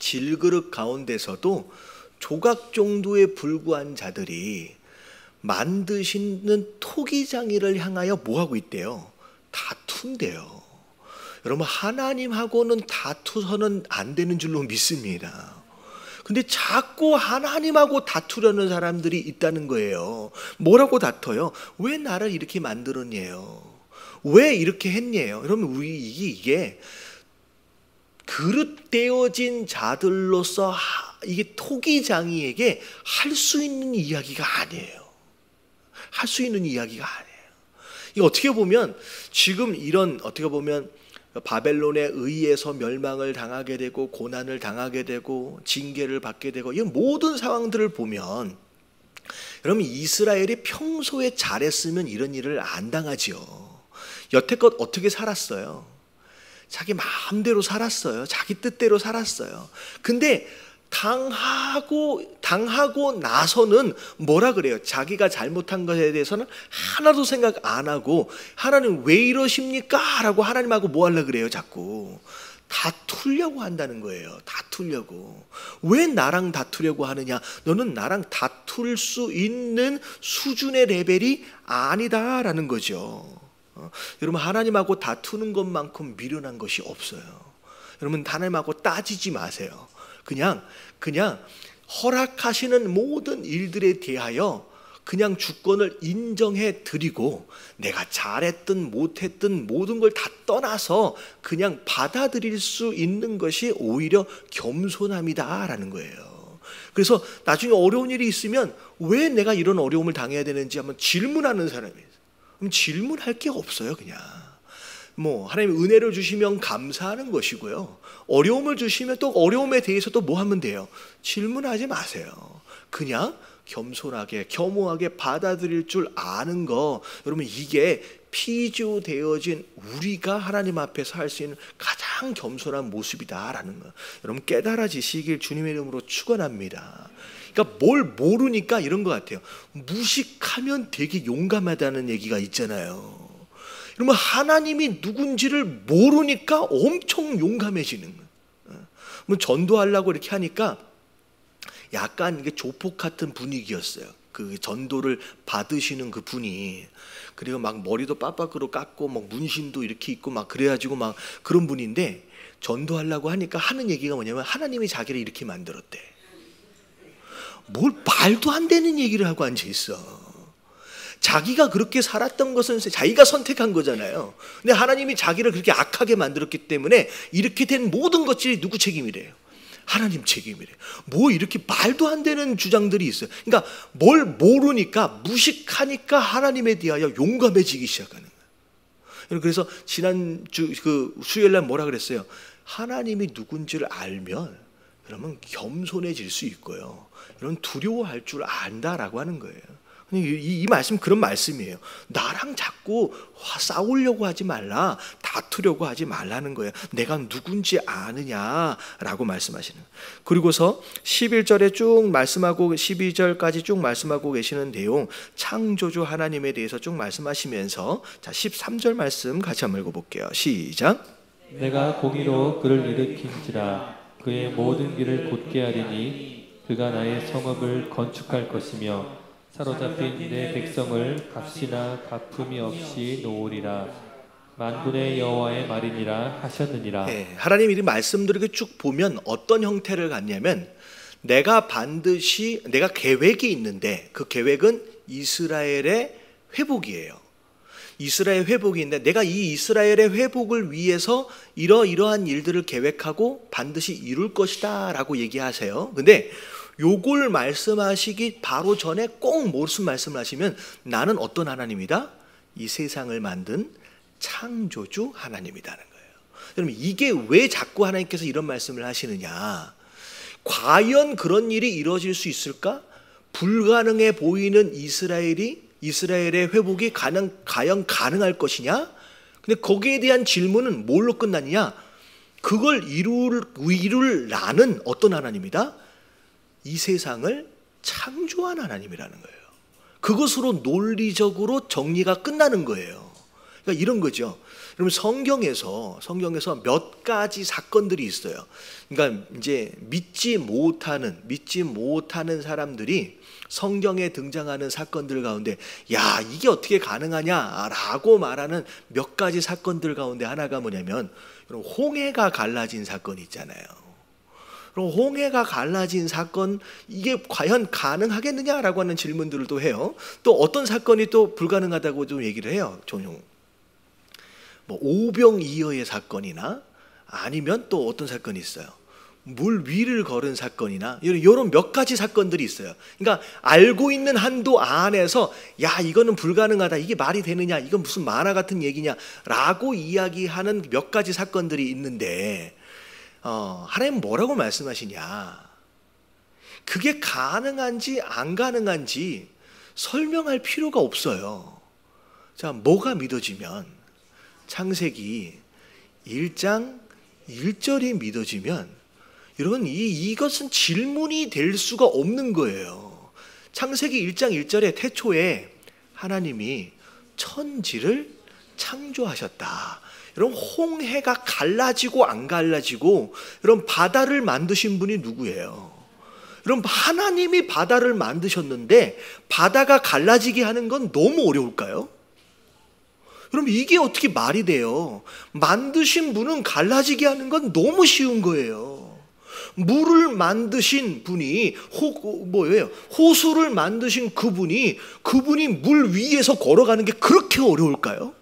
질그릇 가운데서도 조각 정도에 불과한 자들이 만드시는 토기장이를 향하여 뭐하고 있대요? 다툰대요. 여러분, 하나님하고는 다투서는 안 되는 줄로 믿습니다. 근데 자꾸 하나님하고 다투려는 사람들이 있다는 거예요. 뭐라고 다퉈요? 왜 나를 이렇게 만들었냐요? 왜 이렇게 했냐요? 여러분, 이게 그릇되어진 자들로서 이게 토기장이에게 할 수 있는 이야기가 아니에요. 할 수 있는 이야기가 아니에요. 이게 어떻게 보면 지금 이런 어떻게 보면 바벨론에 의해서 멸망을 당하게 되고 고난을 당하게 되고 징계를 받게 되고 이 모든 상황들을 보면 여러분, 이스라엘이 평소에 잘했으면 이런 일을 안 당하지요. 여태껏 어떻게 살았어요? 자기 마음대로 살았어요. 자기 뜻대로 살았어요. 근데 당하고 나서는 뭐라 그래요? 자기가 잘못한 것에 대해서는 하나도 생각 안 하고 하나님 왜 이러십니까? 라고 하나님하고 뭐 하려고 그래요? 자꾸 다투려고 한다는 거예요. 다투려고. 왜 나랑 다투려고 하느냐? 너는 나랑 다툴 수 있는 수준의 레벨이 아니다라는 거죠. 여러분, 하나님하고 다투는 것만큼 미련한 것이 없어요. 여러분, 하나님하고 따지지 마세요. 그냥 허락하시는 모든 일들에 대하여 그냥 주권을 인정해 드리고 내가 잘했든 못했든 모든 걸 다 떠나서 그냥 받아들일 수 있는 것이 오히려 겸손함이다라는 거예요. 그래서 나중에 어려운 일이 있으면 왜 내가 이런 어려움을 당해야 되는지 한번 질문하는 사람이에요. 그럼 질문할 게 없어요. 그냥 하나님 은혜를 주시면 감사하는 것이고요, 어려움을 주시면 또 어려움에 대해서 또 뭐 하면 돼요? 질문하지 마세요. 그냥 겸손하게 겸허하게 받아들일 줄 아는 거, 여러분, 이게 피조되어진 우리가 하나님 앞에서 할 수 있는 가장 겸손한 모습이다라는 거, 여러분 깨달아지시길 주님의 이름으로 축원합니다. 그러니까 뭘 모르니까 이런 것 같아요. 무식하면 되게 용감하다는 얘기가 있잖아요. 그러면 하나님이 누군지를 모르니까 엄청 용감해지는 거예요. 전도하려고 이렇게 하니까 약간 이게 조폭 같은 분위기였어요. 그 전도를 받으시는 그 분이. 그리고 막 머리도 빡빡으로 깎고 막 문신도 이렇게 있고 막 그래가지고 막 그런 분인데, 전도하려고 하니까 하는 얘기가 뭐냐면 하나님이 자기를 이렇게 만들었대. 뭘 말도 안 되는 얘기를 하고 앉아 있어. 자기가 그렇게 살았던 것은 자기가 선택한 거잖아요. 근데 하나님이 자기를 그렇게 악하게 만들었기 때문에 이렇게 된 모든 것들이 누구 책임이래요? 하나님 책임이래요. 뭐 이렇게 말도 안 되는 주장들이 있어요. 그러니까 뭘 모르니까, 무식하니까 하나님에 대하여 용감해지기 시작하는 거예요. 그래서 지난주 수요일날 뭐라 그랬어요? 하나님이 누군지를 알면 그러면 겸손해질 수 있고요, 이런 두려워할 줄 안다라고 하는 거예요. 이 말씀 그런 말씀이에요. 나랑 자꾸 싸우려고 하지 말라, 다투려고 하지 말라는 거예요. 내가 누군지 아느냐라고 말씀하시는 거예요. 그리고서 11절에 쭉 말씀하고 12절까지 쭉 말씀하고 계시는 내용, 창조주 하나님에 대해서 쭉 말씀하시면서, 자 13절 말씀 같이 한번 읽어볼게요. 시작. 내가 공의로 그를 일으킨지라 그의 모든 길을 곧게 하리니 그가 나의 성읍을 건축할 것이며 사로잡힌 내 백성을 값이나 갚음이 없이 놓으리라. 만군의 여호와의 말이니라 하셨느니라. 네, 하나님 이 말씀들을 쭉 보면 어떤 형태를 갖냐면, 내가 계획이 있는데 그 계획은 이스라엘의 회복이에요. 이스라엘 회복이 있는데 내가 이 이스라엘의 회복을 위해서 이러이러한 일들을 계획하고 반드시 이룰 것이다 라고 얘기하세요. 근데 요걸 말씀하시기 바로 전에 꼭 무슨 말씀을 하시면, 나는 어떤 하나님이다? 이 세상을 만든 창조주 하나님이라는 거예요. 여러분, 이게 왜 자꾸 하나님께서 이런 말씀을 하시느냐? 과연 그런 일이 이루어질 수 있을까? 불가능해 보이는 이스라엘의 회복이 과연 가능할 것이냐? 근데 거기에 대한 질문은 뭘로 끝나느냐? 그걸 이룰 나는 어떤 하나님이다? 이 세상을 창조한 하나님이라는 거예요. 그것으로 논리적으로 정리가 끝나는 거예요. 그러니까 이런 거죠. 여러분, 성경에서 몇 가지 사건들이 있어요. 그러니까 이제 믿지 못하는 사람들이 성경에 등장하는 사건들 가운데, 야, 이게 어떻게 가능하냐라고 말하는 몇 가지 사건들 가운데 하나가 뭐냐면, 홍해가 갈라진 사건이 있잖아요. 그럼 홍해가 갈라진 사건, 이게 과연 가능하겠느냐라고 하는 질문들을 또 해요. 또 어떤 사건이 또 불가능하다고 좀 얘기를 해요. 종종 오병이어의 사건이나 아니면 또 어떤 사건이 있어요. 물 위를 걸은 사건이나 이런 몇 가지 사건들이 있어요. 그러니까 알고 있는 한도 안에서, 야, 이거는 불가능하다, 이게 말이 되느냐, 이건 무슨 만화 같은 얘기냐라고 이야기하는 몇 가지 사건들이 있는데, 하나님 뭐라고 말씀하시냐? 그게 가능한지 안 가능한지 설명할 필요가 없어요. 자, 뭐가 믿어지면, 창세기 1장 1절이 믿어지면, 여러분, 이것은 질문이 될 수가 없는 거예요. 창세기 1장 1절에 태초에 하나님이 천지를 창조하셨다. 여러분, 홍해가 갈라지고 안 갈라지고, 여러분, 바다를 만드신 분이 누구예요? 여러분, 하나님이 바다를 만드셨는데 바다가 갈라지게 하는 건 너무 어려울까요? 여러분, 이게 어떻게 말이 돼요? 만드신 분은 갈라지게 하는 건 너무 쉬운 거예요. 물을 만드신 분이 호수를 만드신 그분이 물 위에서 걸어가는 게 그렇게 어려울까요?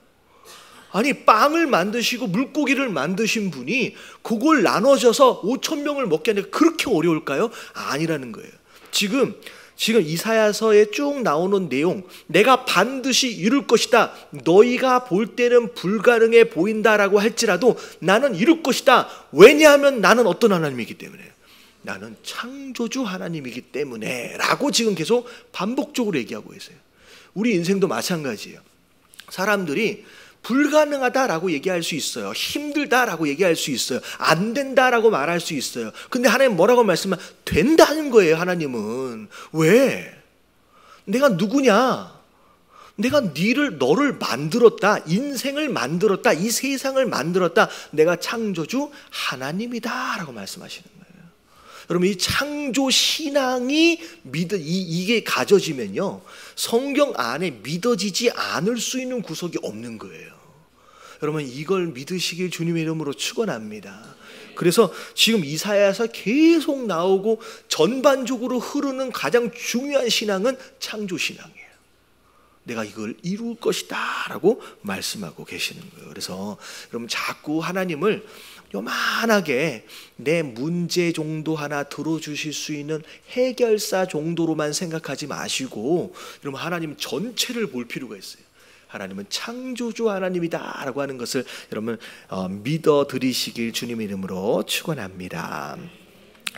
아니, 빵을 만드시고 물고기를 만드신 분이 그걸 나눠져서 5,000명을 먹게 하는 게 그렇게 어려울까요? 아니라는 거예요. 지금 이사야서에 쭉 나오는 내용, 내가 반드시 이룰 것이다, 너희가 볼 때는 불가능해 보인다라고 할지라도 나는 이룰 것이다. 왜냐하면 나는 어떤 하나님이기 때문에, 나는 창조주 하나님이기 때문에 라고 지금 계속 반복적으로 얘기하고 있어요. 우리 인생도 마찬가지예요. 사람들이 불가능하다라고 얘기할 수 있어요. 힘들다라고 얘기할 수 있어요. 안 된다라고 말할 수 있어요. 근데 하나님 뭐라고 말씀하면 된다는 거예요. 하나님은. 왜? 내가 누구냐? 내가 너를 만들었다. 인생을 만들었다. 이 세상을 만들었다. 내가 창조주 하나님이다 라고 말씀하시는 거예요. 여러분, 이 창조 신앙이 이게 가져지면요, 성경 안에 믿어지지 않을 수 있는 구석이 없는 거예요. 여러분, 이걸 믿으시길 주님의 이름으로 축원합니다. 그래서 지금 이사야에서 계속 나오고 전반적으로 흐르는 가장 중요한 신앙은 창조 신앙이에요. 내가 이걸 이룰 것이다 라고 말씀하고 계시는 거예요. 그래서 여러분, 자꾸 하나님을 요만하게 내 문제 정도 하나 들어주실 수 있는 해결사 정도로만 생각하지 마시고, 여러분, 하나님 전체를 볼 필요가 있어요. 하나님은 창조주 하나님이다 라고 하는 것을 여러분 믿어드리시길 주님의 이름으로 축원합니다.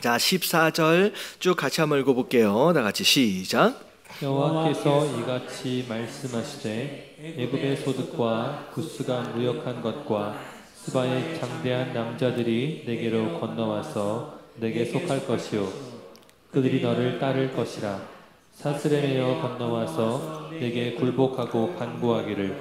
자, 14절 쭉 같이 한번 읽어볼게요. 다 같이 시작. 여호와께서 이같이 말씀하시되 애굽의 소득과 구스가 무역한 것과 스바의 장대한 남자들이 내게로 건너와서 내게 속할 것이요 그들이 너를 따를 것이라. 사스레메어 건너와서 내게 굴복하고 간구하기를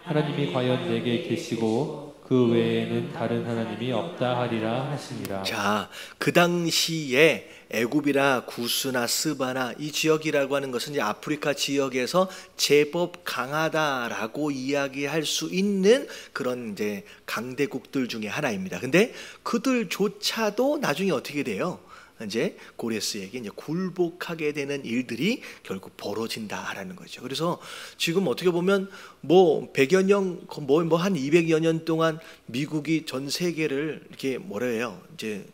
하나님이 과연 내게 계시고 그 외에는 다른 하나님이 없다 하리라 하시니라. 자, 그 당시에 애굽이나 구스나 스바나 이 지역이라고 하는 것은 이제 아프리카 지역에서 제법 강하다라고 이야기할 수 있는 그런 이제 강대국들 중에 하나입니다. 근데 그들조차도 나중에 어떻게 돼요? 이제 고레스에게 이제 굴복하게 되는 일들이 결국 벌어진다라는 거죠. 그래서 지금 어떻게 보면 뭐 100여 년, 한 200여 년 동안 미국이 전 세계를 이렇게 이제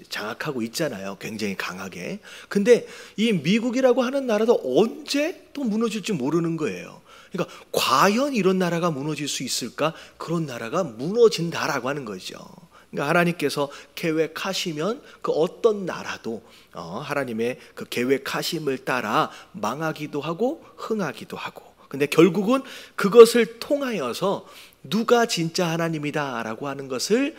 장악하고 있잖아요. 굉장히 강하게. 근데 이 미국이라고 하는 나라도 언제 또 무너질지 모르는 거예요. 그러니까 과연 이런 나라가 무너질 수 있을까? 그런 나라가 무너진다라고 하는 거죠. 그러니까 하나님께서 계획하시면 그 어떤 나라도 하나님의 그 계획하심을 따라 망하기도 하고 흥하기도 하고, 근데 결국은 그것을 통하여서 누가 진짜 하나님이다 라고 하는 것을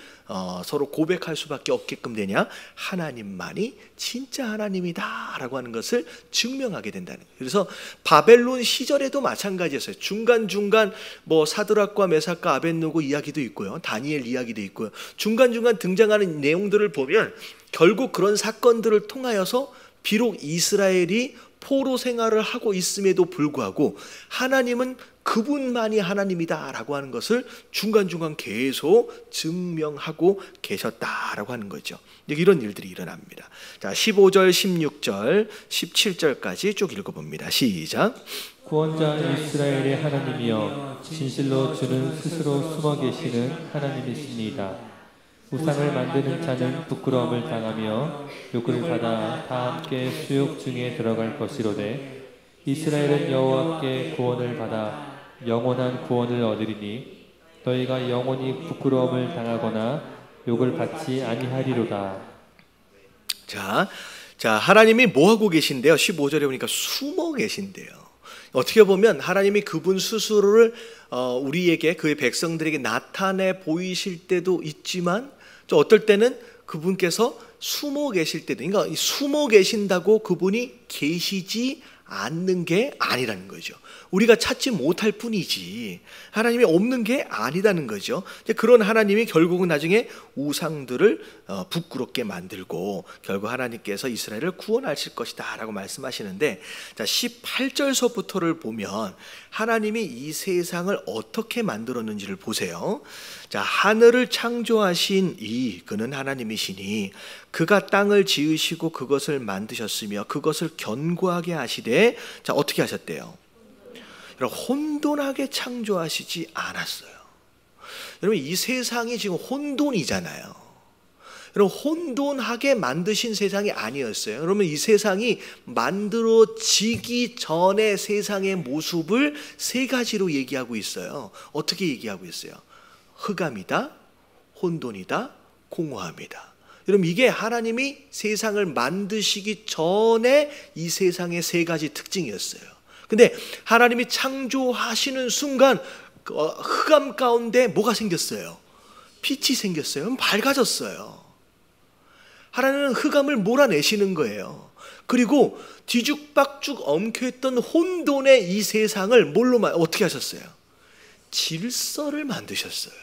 서로 고백할 수밖에 없게끔 되냐? 하나님만이 진짜 하나님이다 라고 하는 것을 증명하게 된다는 거예요. 그래서 바벨론 시절에도 마찬가지였어요. 중간중간 뭐 사드락과 메삭과 아벳느고 이야기도 있고요, 다니엘 이야기도 있고요. 중간중간 등장하는 내용들을 보면 결국 그런 사건들을 통하여서 비록 이스라엘이 포로 생활을 하고 있음에도 불구하고 하나님은 그분만이 하나님이다 라고 하는 것을 중간중간 계속 증명하고 계셨다라고 하는 거죠. 이런 일들이 일어납니다. 자, 15절, 16절, 17절까지 쭉 읽어봅니다. 시작. 구원자 이스라엘의 하나님이여 진실로 주는 스스로 숨어 계시는 하나님이십니다. 우상을 만드는 자는 부끄러움을 당하며 욕을 받아 다 함께 수욕 중에 들어갈 것이로되 이스라엘은 여호와께 구원을 받아 영원한 구원을 얻으리니 너희가 영원히 부끄러움을 당하거나 욕을 받지 아니하리로다. 자, 하나님이 뭐 하고 계신데요? 15절에 보니까 숨어 계신데요. 어떻게 보면 하나님이 그분 스스로를 우리에게, 그의 백성들에게 나타내 보이실 때도 있지만 또 어떨 때는 그분께서 숨어 계실 때도, 그러니까 숨어 계신다고 그분이 계시지 않는 게 아니라는 거죠. 우리가 찾지 못할 뿐이지 하나님이 없는 게 아니다는 거죠. 그런 하나님이 결국은 나중에 우상들을 부끄럽게 만들고 결국 하나님께서 이스라엘을 구원하실 것이다 라고 말씀하시는데, 자 18절서부터를 보면 하나님이 이 세상을 어떻게 만들었는지를 보세요. 자, 하늘을 창조하신 그는 하나님이시니 그가 땅을 지으시고 그것을 만드셨으며 그것을 견고하게 하시되, 자 어떻게 하셨대요? 여러분, 혼돈하게 창조하시지 않았어요. 여러분, 이 세상이 지금 혼돈이잖아요. 여러분, 혼돈하게 만드신 세상이 아니었어요. 여러분, 이 세상이 만들어지기 전에 세상의 모습을 세 가지로 얘기하고 있어요. 어떻게 얘기하고 있어요? 흑암이다, 혼돈이다, 공허함이다. 여러분, 이게 하나님이 세상을 만드시기 전에 이 세상의 세 가지 특징이었어요. 근데 하나님이 창조하시는 순간 흑암 가운데 뭐가 생겼어요? 빛이 생겼어요. 밝아졌어요. 하나님은 흑암을 몰아내시는 거예요. 그리고 뒤죽박죽 엉켜있던 혼돈의 이 세상을 어떻게 하셨어요? 질서를 만드셨어요.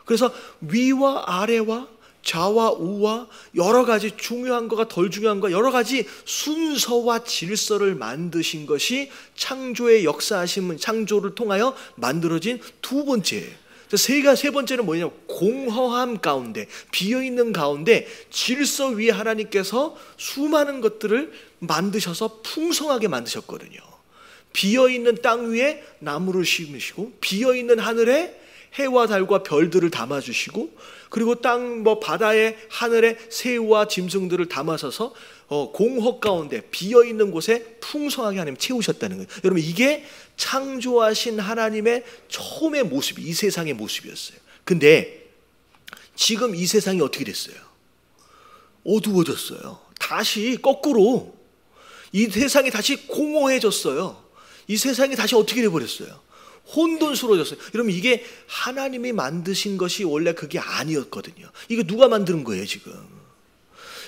그래서 위와 아래와 좌와 우와 여러 가지 중요한 거가 덜 중요한 거 여러 가지 순서와 질서를 만드신 것이 창조의 역사하심은 창조를 통하여 만들어진 두 번째. 세 번째는 뭐냐면 공허함 가운데, 비어있는 가운데 질서 위에 하나님께서 수많은 것들을 만드셔서 풍성하게 만드셨거든요. 비어있는 땅 위에 나무를 심으시고 비어있는 하늘에 해와 달과 별들을 담아주시고, 그리고 땅 바다에 하늘에 새우와 짐승들을 담아서서 공허 가운데 비어있는 곳에 풍성하게 하나님 채우셨다는 거예요. 여러분, 이게 창조하신 하나님의 처음의 모습이 이 세상의 모습이었어요. 근데 지금 이 세상이 어떻게 됐어요? 어두워졌어요. 다시 거꾸로 이 세상이 다시 공허해졌어요. 이 세상이 다시 어떻게 돼버렸어요? 혼돈스러워졌어요. 여러분, 이게 하나님이 만드신 것이 원래 그게 아니었거든요. 이거 누가 만드는 거예요 지금?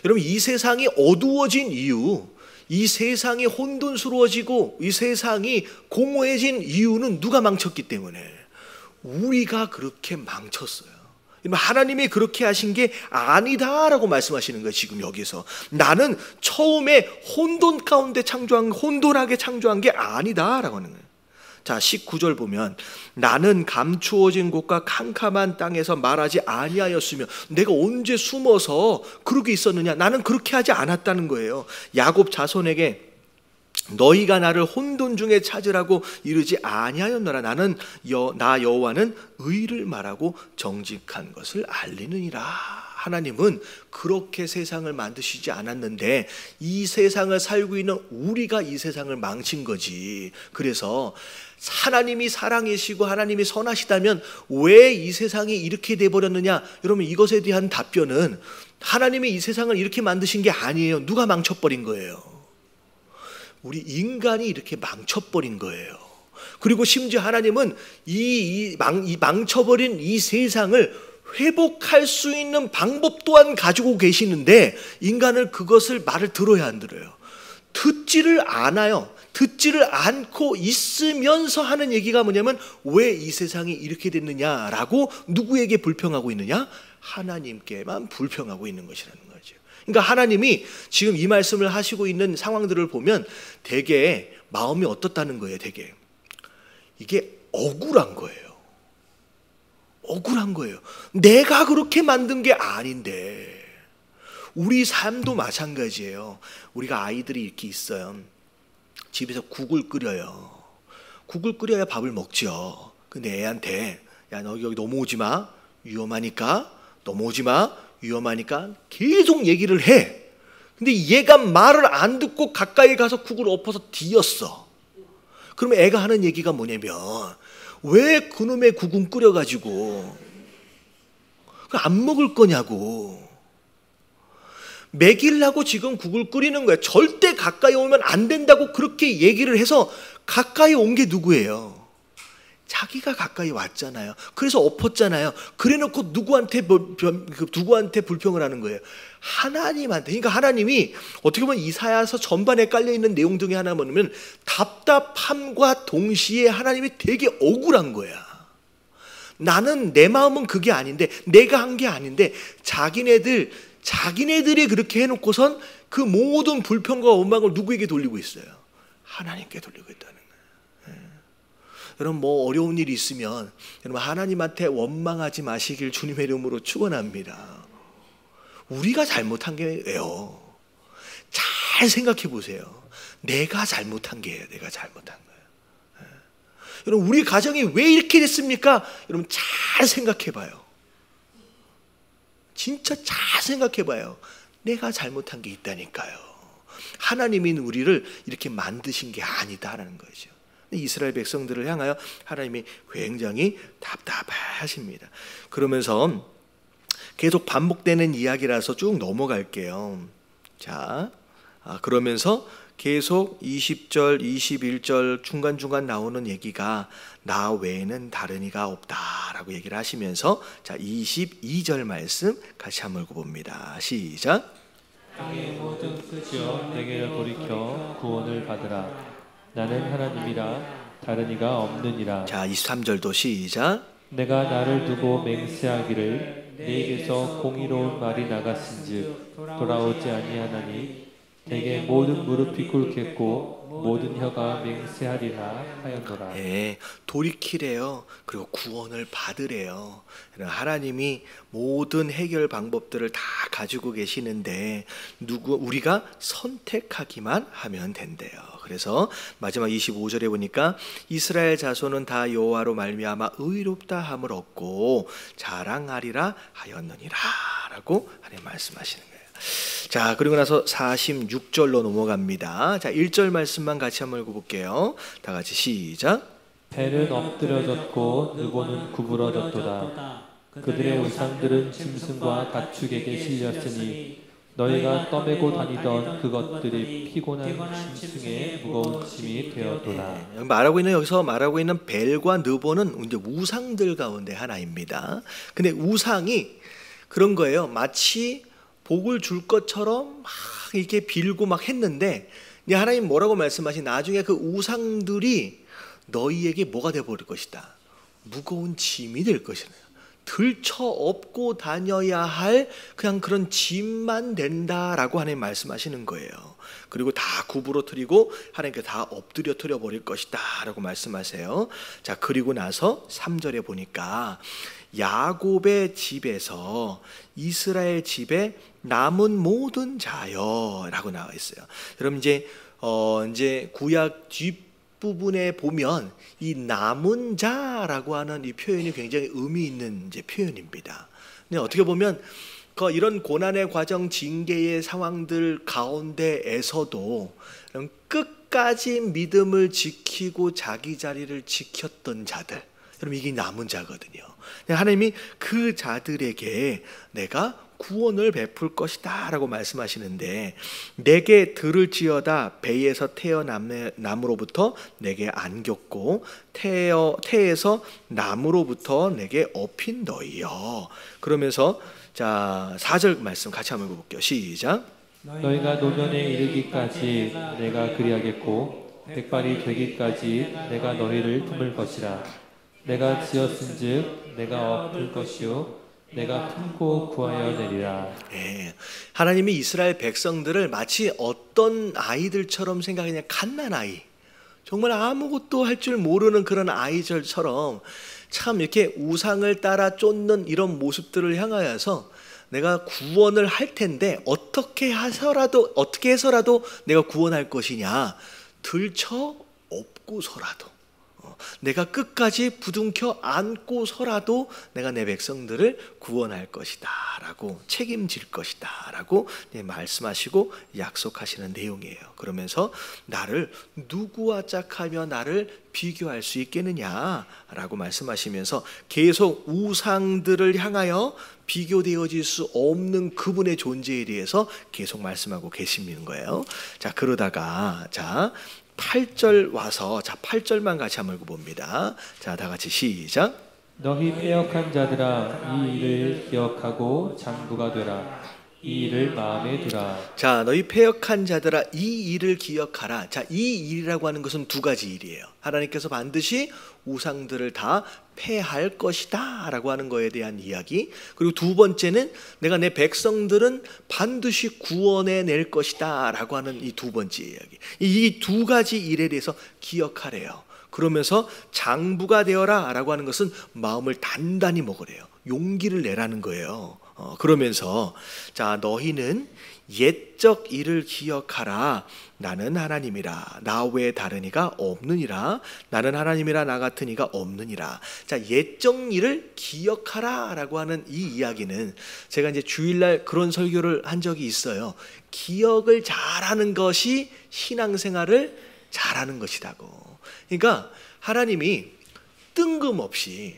여러분, 이 세상이 어두워진 이유, 이 세상이 혼돈스러워지고 이 세상이 공허해진 이유는 누가 망쳤기 때문에? 우리가 그렇게 망쳤어요. 하나님이 그렇게 하신 게 아니다라고 말씀하시는 거예요. 지금 여기서 나는 처음에 혼돈 가운데 혼돈하게 창조한 게 아니다라고 하는 거예요. 자, 19절 보면 나는 감추어진 곳과 캄캄한 땅에서 말하지 아니하였으며, 내가 언제 숨어서 그렇게 있었느냐? 나는 그렇게 하지 않았다는 거예요. 야곱 자손에게 너희가 나를 혼돈 중에 찾으라고 이르지 아니하였노라. 나는 나 여호와는 의를 말하고 정직한 것을 알리느니라. 하나님은 그렇게 세상을 만드시지 않았는데 이 세상을 살고 있는 우리가 이 세상을 망친 거지. 그래서 하나님이 사랑이시고 하나님이 선하시다면 왜 이 세상이 이렇게 돼버렸느냐? 여러분, 이것에 대한 답변은 하나님이 이 세상을 이렇게 만드신 게 아니에요. 누가 망쳐버린 거예요? 우리 인간이 이렇게 망쳐버린 거예요. 그리고 심지어 하나님은 이 망쳐버린 이 세상을 회복할 수 있는 방법 또한 가지고 계시는데 인간은 그것을 말을 들어야 안 들어요. 듣지를 않아요. 듣지를 않고 있으면서 하는 얘기가 뭐냐면 왜 이 세상이 이렇게 됐느냐라고 누구에게 불평하고 있느냐? 하나님께만 불평하고 있는 것이라는 거죠. 그러니까 하나님이 지금 이 말씀을 하시고 있는 상황들을 보면 되게 마음이 어떻다는 거예요. 되게 이게 억울한 거예요. 억울한 거예요. 내가 그렇게 만든 게 아닌데. 우리 삶도 마찬가지예요. 우리가 아이들이 이렇게 있어요. 집에서 국을 끓여요. 국을 끓여야 밥을 먹죠. 근데 애한테 야, 너 여기 넘어오지 마. 위험하니까. 넘어오지 마. 위험하니까 계속 얘기를 해. 근데 얘가 말을 안 듣고 가까이 가서 국을 엎어서 뒤었어. 그러면 애가 하는 얘기가 뭐냐면 왜 그놈의 국은 끓여가지고 안 먹을 거냐고. 먹이려고 지금 국을 끓이는 거야. 절대 가까이 오면 안 된다고 그렇게 얘기를 해서 가까이 온 게 누구예요? 자기가 가까이 왔잖아요. 그래서 엎었잖아요. 그래놓고 누구한테 불평을 하는 거예요? 하나님한테. 그러니까 하나님이 어떻게 보면 이사야서 전반에 깔려있는 내용 중에 하나 뭐냐면 답답함과 동시에 하나님이 되게 억울한 거야. 나는 내 마음은 그게 아닌데, 내가 한 게 아닌데 자기네들이 그렇게 해놓고선 그 모든 불평과 원망을 누구에게 돌리고 있어요? 하나님께 돌리고 있다는 거예요. 여러분 뭐 어려운 일이 있으면 여러분 하나님한테 원망하지 마시길 주님의 이름으로 축원합니다. 우리가 잘못한 게 왜요? 잘 생각해 보세요. 내가 잘못한 게예요. 내가 잘못한 거예요. 여러분 우리 가정이 왜 이렇게 됐습니까? 여러분 잘 생각해 봐요. 진짜 잘 생각해 봐요. 내가 잘못한 게 있다니까요. 하나님인 우리를 이렇게 만드신 게 아니다라는 거죠. 이스라엘 백성들을 향하여 하나님이 굉장히 답답하십니다. 그러면서 계속 반복되는 이야기라서 쭉 넘어갈게요. 자, 그러면서 계속 20절, 21절 중간중간 나오는 얘기가 나 외에는 다른 이가 없다라고 얘기를 하시면서 자 22절 말씀 같이 한번 읽어봅니다. 시작. 땅의 모든 주여 내게로 돌이켜 구원을 받으라. 나는 하나님이라 다른 이가 없느니라. 자 23절도 시작. 내가 나를 두고 맹세하기를 네게서 공의로운 말이 나갔은즉 돌아오지 아니하나니 내게 모든 무릎이 꿇겠고 모든 혀가 맹세하리라 하였노라. 예, 돌이키래요. 그리고 구원을 받으래요. 하나님이 모든 해결 방법들을 다 가지고 계시는데 우리가 선택하기만 하면 된대요. 그래서 마지막 25절에 보니까 이스라엘 자손은 다 여호와로 말미암아 의롭다 함을 얻고 자랑하리라 하였느니라 라고 하나님 말씀하시는 거예요. 자, 그리고 나서 46절로 넘어갑니다. 자, 1절 말씀만 같이 한번 읽어볼게요. 다 같이 시작. 벨은 엎드려졌고 느보는 구부러졌도다. 그들의 우상들은 짐승과 가축에게 실렸으니 너희가 떠매고 다니던 그것들이 피곤한 짐승의 무거운 짐이 되었도다. 여기서 말하고 있는 벨과 느보는 이제 우상들 가운데 하나입니다. 근데 우상이 그런 거예요. 마치 복을 줄 것처럼 막 이렇게 빌고 막 했는데 하나님 뭐라고 말씀하신 나중에 그 우상들이 너희에게 뭐가 되어버릴 것이다. 무거운 짐이 될 것이다. 들쳐 업고 다녀야 할 그냥 그런 짐만 된다라고 하나님 말씀하시는 거예요. 그리고 다 구부러뜨리고 하나님께 다 엎드려뜨려 버릴 것이다 라고 말씀하세요. 자, 그리고 나서 3절에 보니까 야곱의 집에서 이스라엘 집에 남은 모든 자여라고 나와 있어요. 여러분 이제 구약 뒷부분에 보면 이 남은 자라고 하는 이 표현이 굉장히 의미 있는 이제 표현입니다. 근데 어떻게 보면 이런 고난의 과정, 징계의 상황들 가운데에서도 끝까지 믿음을 지키고 자기 자리를 지켰던 자들, 여러분 이게 남은 자거든요. 하나님이 그 자들에게 내가 구원을 베풀 것이다 라고 말씀하시는데 내게 들을지어다 배에서 태어남으로부터 내게 안겼고 태에서 남으로부터 내게 업힌 너희여. 그러면서 자 4절 말씀 같이 한번 읽어볼게요. 시작. 너희가 노년에 이르기까지 내가 그리하겠고 백발이 되기까지 내가 너희를 품을 것이라. 내가 지었은즉 내가 엎을 것이요 내가 품고 구하여 내리라. 네, 하나님이 이스라엘 백성들을 마치 어떤 아이들처럼 생각하냐, 갓난아이, 정말 아무것도 할 줄 모르는 그런 아이들처럼 참 이렇게 우상을 따라 쫓는 이런 모습들을 향하여서 내가 구원을 할 텐데 어떻게 해서라도 내가 구원할 것이냐, 들쳐 업고서라도 내가 끝까지 부둥켜 안고서라도 내가 내 백성들을 구원할 것이다 라고, 책임질 것이다 라고 말씀하시고 약속하시는 내용이에요. 그러면서 나를 누구와 짝하며 나를 비교할 수 있겠느냐 라고 말씀하시면서 계속 우상들을 향하여 비교되어질 수 없는 그분의 존재에 대해서 계속 말씀하고 계시는 거예요. 자, 그러다가 자 8절 와서 자 8절만 같이 한번 읽어봅니다. 자, 다 같이 시작. 너희 패역한 자들아 이 일을 기억하고 장부가 되라. 이 일을 마음에 두라. 자, 너희 패역한 자들아 이 일을 기억하라. 자, 이 일이라고 하는 것은 두 가지 일이에요. 하나님께서 반드시 우상들을 다 패할 것이다 라고 하는 거에 대한 이야기. 그리고 두 번째는 내가 내 백성들은 반드시 구원해 낼 것이다 라고 하는 이 두 번째 이야기. 이 두 가지 일에 대해서 기억하래요. 그러면서 장부가 되어라 라고 하는 것은 마음을 단단히 먹으래요. 용기를 내라는 거예요. 그러면서 자, 너희는 옛적 일을 기억하라. 나는 하나님이라. 나 외에 다른 이가 없느니라. 나는 하나님이라. 나 같은 이가 없느니라. 자, 옛적 일을 기억하라 라고 하는 이 이야기는 제가 이제 주일날 그런 설교를 한 적이 있어요. 기억을 잘하는 것이 신앙생활을 잘하는 것이라고. 그러니까 하나님이 뜬금없이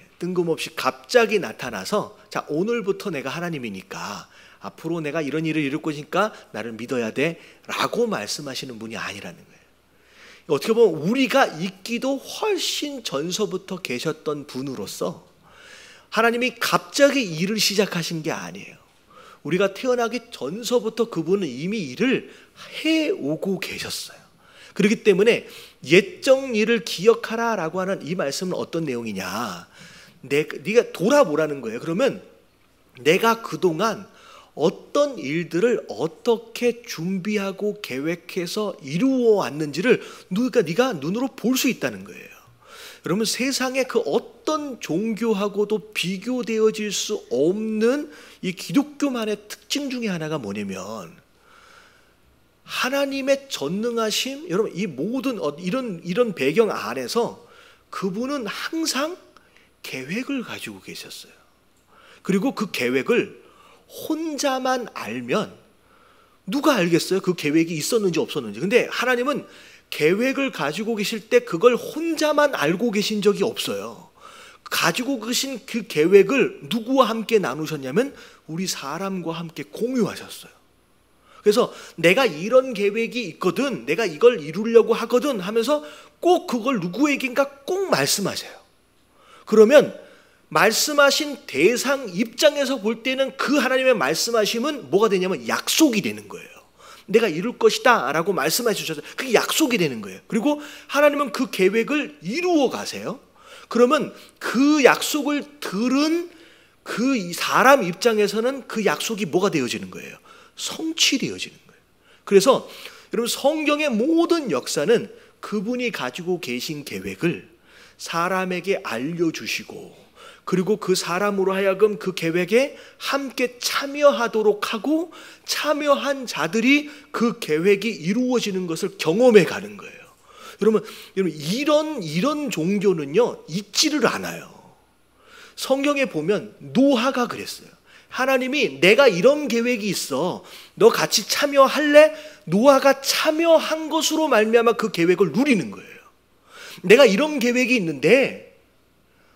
갑자기 나타나서 자, 오늘부터 내가 하나님이니까 앞으로 내가 이런 일을 이룰 것이니까 나를 믿어야 돼 라고 말씀하시는 분이 아니라는 거예요. 어떻게 보면 우리가 있기도 훨씬 전서부터 계셨던 분으로서 하나님이 갑자기 일을 시작하신 게 아니에요. 우리가 태어나기 전서부터 그분은 이미 일을 해오고 계셨어요. 그렇기 때문에 옛적 일을 기억하라 라고 하는 이 말씀은 어떤 내용이냐, 네가 돌아보라는 거예요. 그러면 내가 그동안 어떤 일들을 어떻게 준비하고 계획해서 이루어 왔는지를 네가 눈으로 볼 수 있다는 거예요. 여러분, 세상의 그 어떤 종교하고도 비교되어질 수 없는 이 기독교만의 특징 중에 하나가 뭐냐면 하나님의 전능하심. 여러분, 이 모든 이런 배경 안에서 그분은 항상 계획을 가지고 계셨어요. 그리고 그 계획을 혼자만 알면 누가 알겠어요? 그 계획이 있었는지 없었는지. 근데 하나님은 계획을 가지고 계실 때 그걸 혼자만 알고 계신 적이 없어요. 가지고 계신 그 계획을 누구와 함께 나누셨냐면 우리 사람과 함께 공유하셨어요. 그래서 내가 이런 계획이 있거든, 내가 이걸 이루려고 하거든 하면서 꼭 그걸 누구에겐가 꼭 말씀하세요. 그러면 말씀하신 대상 입장에서 볼 때는 그 하나님의 말씀하심은 뭐가 되냐면 약속이 되는 거예요. 내가 이룰 것이다 라고 말씀해 주셔서 그게 약속이 되는 거예요. 그리고 하나님은 그 계획을 이루어 가세요. 그러면 그 약속을 들은 그 사람 입장에서는 그 약속이 뭐가 되어지는 거예요? 성취되어지는 거예요. 그래서 여러분, 성경의 모든 역사는 그분이 가지고 계신 계획을 사람에게 알려주시고 그리고 그 사람으로 하여금 그 계획에 함께 참여하도록 하고 참여한 자들이 그 계획이 이루어지는 것을 경험해 가는 거예요. 여러분 이런 종교는요 있지를 않아요. 성경에 보면 노아가 그랬어요. 하나님이 내가 이런 계획이 있어, 너 같이 참여할래? 노아가 참여한 것으로 말미암아 그 계획을 누리는 거예요. 내가 이런 계획이 있는데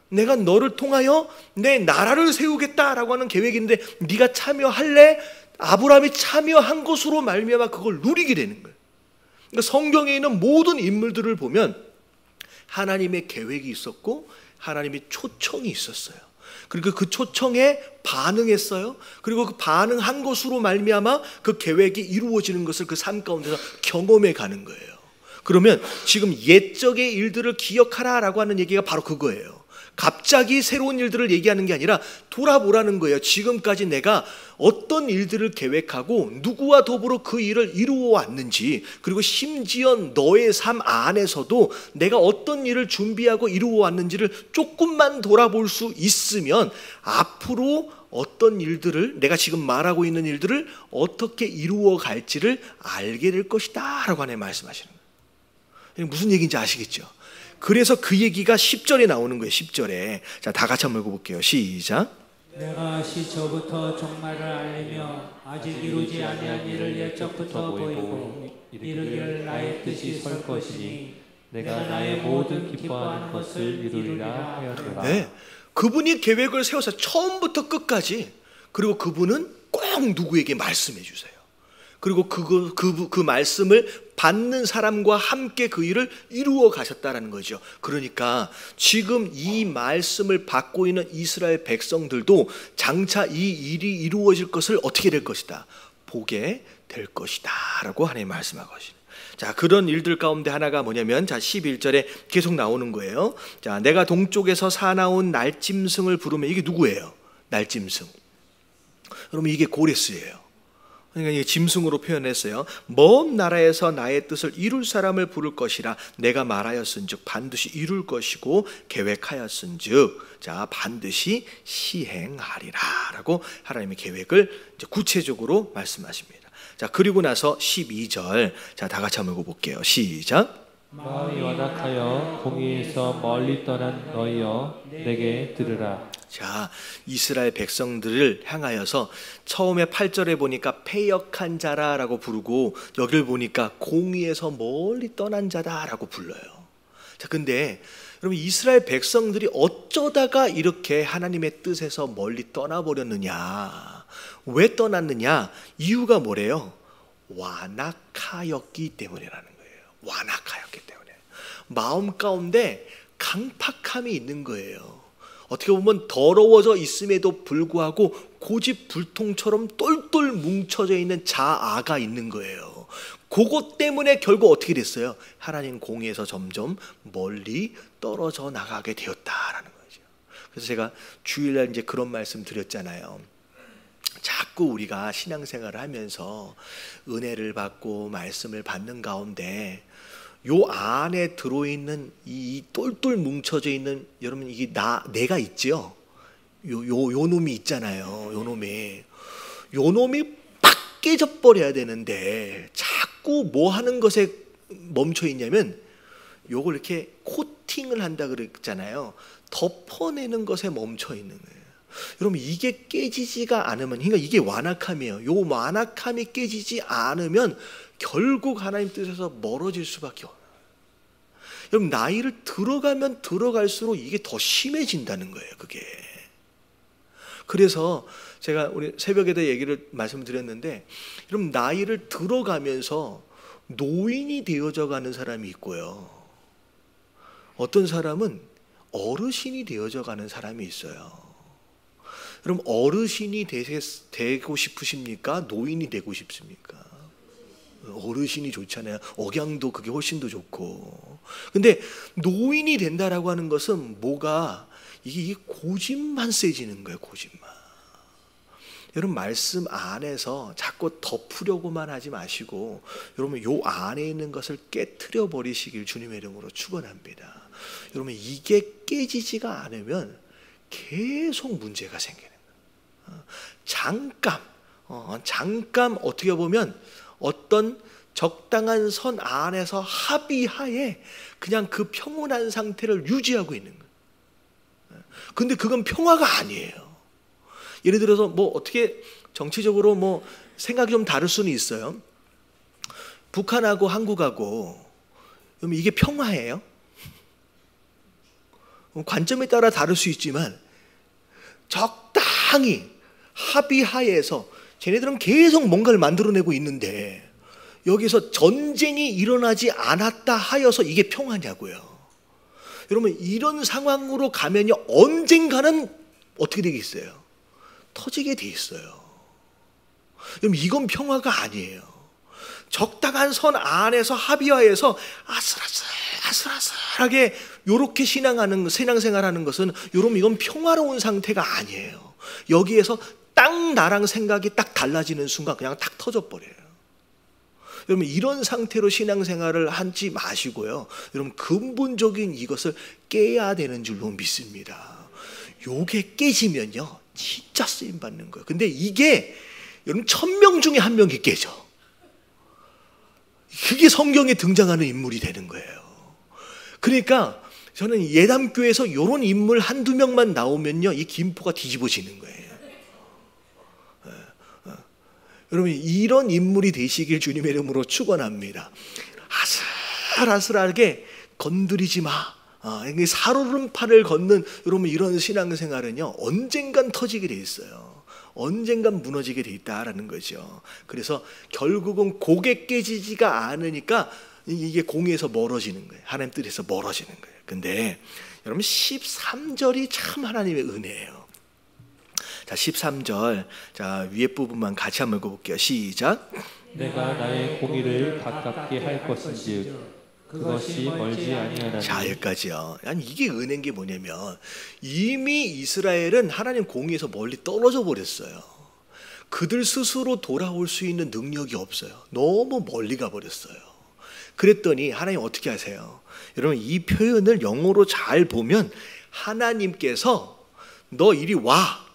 내가 너를 통하여 내 나라를 세우겠다라고 하는 계획이 있는데 네가 참여할래? 아브라함이 참여한 것으로 말미암아 그걸 누리게 되는 거예요. 그러니까 성경에 있는 모든 인물들을 보면 하나님의 계획이 있었고 하나님의 초청이 있었어요. 그리고 그 초청에 반응했어요. 그리고 그 반응한 것으로 말미암아 그 계획이 이루어지는 것을 그 삶 가운데서 경험해 가는 거예요. 그러면 지금 옛적의 일들을 기억하라라고 하는 얘기가 바로 그거예요. 갑자기 새로운 일들을 얘기하는 게 아니라 돌아보라는 거예요. 지금까지 내가 어떤 일들을 계획하고 누구와 더불어 그 일을 이루어 왔는지, 그리고 심지어 너의 삶 안에서도 내가 어떤 일을 준비하고 이루어 왔는지를 조금만 돌아볼 수 있으면 앞으로 어떤 일들을, 내가 지금 말하고 있는 일들을 어떻게 이루어 갈지를 알게 될 것이다 라고 하나님 말씀하시는 거예요. 무슨 얘기인지 아시겠죠? 그래서 그 얘기가 10절에 나오는 거예요. 10절에. 자, 다 같이 한번 읽어볼게요. 시작. 내가 시초부터 종말을 알리며 아직 이루지 아니한 일을 옛적부터 보이고 이르기를 나의 뜻이 설 것이니 내가 나의 모든 기뻐하는 것을 이루리라 하였노라. 네, 그분이 계획을 세워서 처음부터 끝까지, 그리고 그분은 꼭 누구에게 말씀해 주세요. 그리고 그 말씀을 받는 사람과 함께 그 일을 이루어 가셨다라는 거죠. 그러니까 지금 이 말씀을 받고 있는 이스라엘 백성들도 장차 이 일이 이루어질 것을 어떻게 될 것이다? 보게 될 것이다 라고 하나님 말씀하고 계십니다. 자, 그런 일들 가운데 하나가 뭐냐면, 자, 11절에 계속 나오는 거예요. 자, 내가 동쪽에서 사나운 날짐승을 부르면, 이게 누구예요? 날짐승. 그러면 이게 고레스예요. 그러니까 이게 짐승으로 표현했어요. 먼 나라에서 나의 뜻을 이룰 사람을 부를 것이라 내가 말하였은즉 반드시 이룰 것이고 계획하였은즉 자 반드시 시행하리라라고 하나님의 계획을 이제 구체적으로 말씀하십니다. 자, 그리고 나서 12절, 자, 다 같이 한번 읽어볼게요. 시작. 마음이 완악하여 공의에서 멀리 떠난 너희여 내게 들으라. 자, 이스라엘 백성들을 향하여서 처음에 8절에 보니까 패역한 자라라고 부르고 여기를 보니까 공의에서 멀리 떠난 자다라고 불러요. 자, 근데 여러분 이스라엘 백성들이 어쩌다가 이렇게 하나님의 뜻에서 멀리 떠나버렸느냐? 왜 떠났느냐? 이유가 뭐래요? 완악하였기 때문이라는 거예요. 완악하였기 때문에. 마음 가운데 강팍함이 있는 거예요. 어떻게 보면 더러워져 있음에도 불구하고 고집불통처럼 똘똘 뭉쳐져 있는 자아가 있는 거예요. 그것 때문에 결국 어떻게 됐어요? 하나님 공의에서 점점 멀리 떨어져 나가게 되었다라는 거죠. 그래서 제가 주일날 이제 그런 말씀 드렸잖아요. 자꾸 우리가 신앙생활을 하면서 은혜를 받고 말씀을 받는 가운데 요 안에 들어있는 이 똘똘 뭉쳐져 있는 여러분 이게 내가 있지요. 요 놈이 있잖아요. 요 놈이 팍 깨져 버려야 되는데 자꾸 뭐 하는 것에 멈춰 있냐면 요걸 이렇게 코팅을 한다 그랬잖아요. 덮어내는 것에 멈춰 있는 거예요. 여러분 이게 깨지지가 않으면, 그러니까 이게 완악함이에요. 요 완악함이 깨지지 않으면 결국 하나님 뜻에서 멀어질 수밖에 없어요. 여러분 나이를 들어가면 들어갈수록 이게 더 심해진다는 거예요. 그게. 그래서 제가 우리 새벽에도 얘기를 말씀드렸는데, 여러분 나이를 들어가면서 노인이 되어져 가는 사람이 있고요. 어떤 사람은 어르신이 되어져 가는 사람이 있어요. 그럼 어르신이 되고 싶으십니까? 노인이 되고 싶습니까? 어르신이 좋잖아요. 억양도 그게 훨씬 더 좋고. 근데 노인이 된다라고 하는 것은 뭐가 이게 고집만 세지는 거예요. 고집만. 여러분 말씀 안에서 자꾸 덮으려고만 하지 마시고 여러분 요 안에 있는 것을 깨트려 버리시길 주님의 이름으로 축원합니다. 여러분 이게 깨지지가 않으면 계속 문제가 생기는 거예요. 잠깐 어떻게 보면 어떤 적당한 선 안에서 합의하에 그냥 그 평온한 상태를 유지하고 있는 거예요. 근데 그건 평화가 아니에요. 예를 들어서 뭐 어떻게 정치적으로 뭐 생각이 좀 다를 수는 있어요. 북한하고 한국하고 그럼 이게 평화예요? 관점에 따라 다를 수 있지만 적당히 합의하에서 쟤네들은 계속 뭔가를 만들어내고 있는데 여기서 전쟁이 일어나지 않았다 하여서 이게 평화냐고요. 여러분 이런 상황으로 가면요 언젠가는 어떻게 되겠어요? 터지게 돼 있어요. 그럼 이건 평화가 아니에요. 적당한 선 안에서 합의하에서 아슬아슬하게 요렇게 신앙생활하는 것은 여러분 이건 평화로운 상태가 아니에요. 여기에서 딱 나랑 생각이 딱 달라지는 순간 그냥 탁 터져버려요. 여러분 이런 상태로 신앙생활을 하지 마시고요. 여러분 근본적인 이것을 깨야 되는 줄로 믿습니다. 요게 깨지면요 진짜 쓰임 받는 거예요. 근데 이게 여러분 1000명 중에 1명이 깨져. 그게 성경에 등장하는 인물이 되는 거예요. 그러니까 저는 예담교회에서 이런 인물 한두 명만 나오면요 이 김포가 뒤집어지는 거예요. 여러분 이런 인물이 되시길 주님의 이름으로 축원합니다. 아슬아슬하게 건드리지 마. 이게 살오름팔을 걷는 여러분 이런 신앙생활은요 언젠간 터지게 돼 있어요. 언젠간 무너지게 돼 있다라는 거죠. 그래서 결국은 고개 깨지지가 않으니까 이게 공의에서 멀어지는 거예요. 하나님 뜻에서 멀어지는 거예요. 근데 여러분 13절이 참 하나님의 은혜예요. 자 13절 자 위에 부분만 같이 한번 읽어볼게요. 시작. 내가 나의 공의를 가깝게 할 것인즉 그것이 멀지 아니하나니. 자 여기까지요. 아니 이게 은혜인 게 뭐냐면 이미 이스라엘은 하나님 공의에서 멀리 떨어져 버렸어요. 그들 스스로 돌아올 수 있는 능력이 없어요. 너무 멀리 가버렸어요. 그랬더니 하나님 어떻게 하세요? 여러분 이 표현을 영어로 잘 보면 하나님께서 너 이리 와.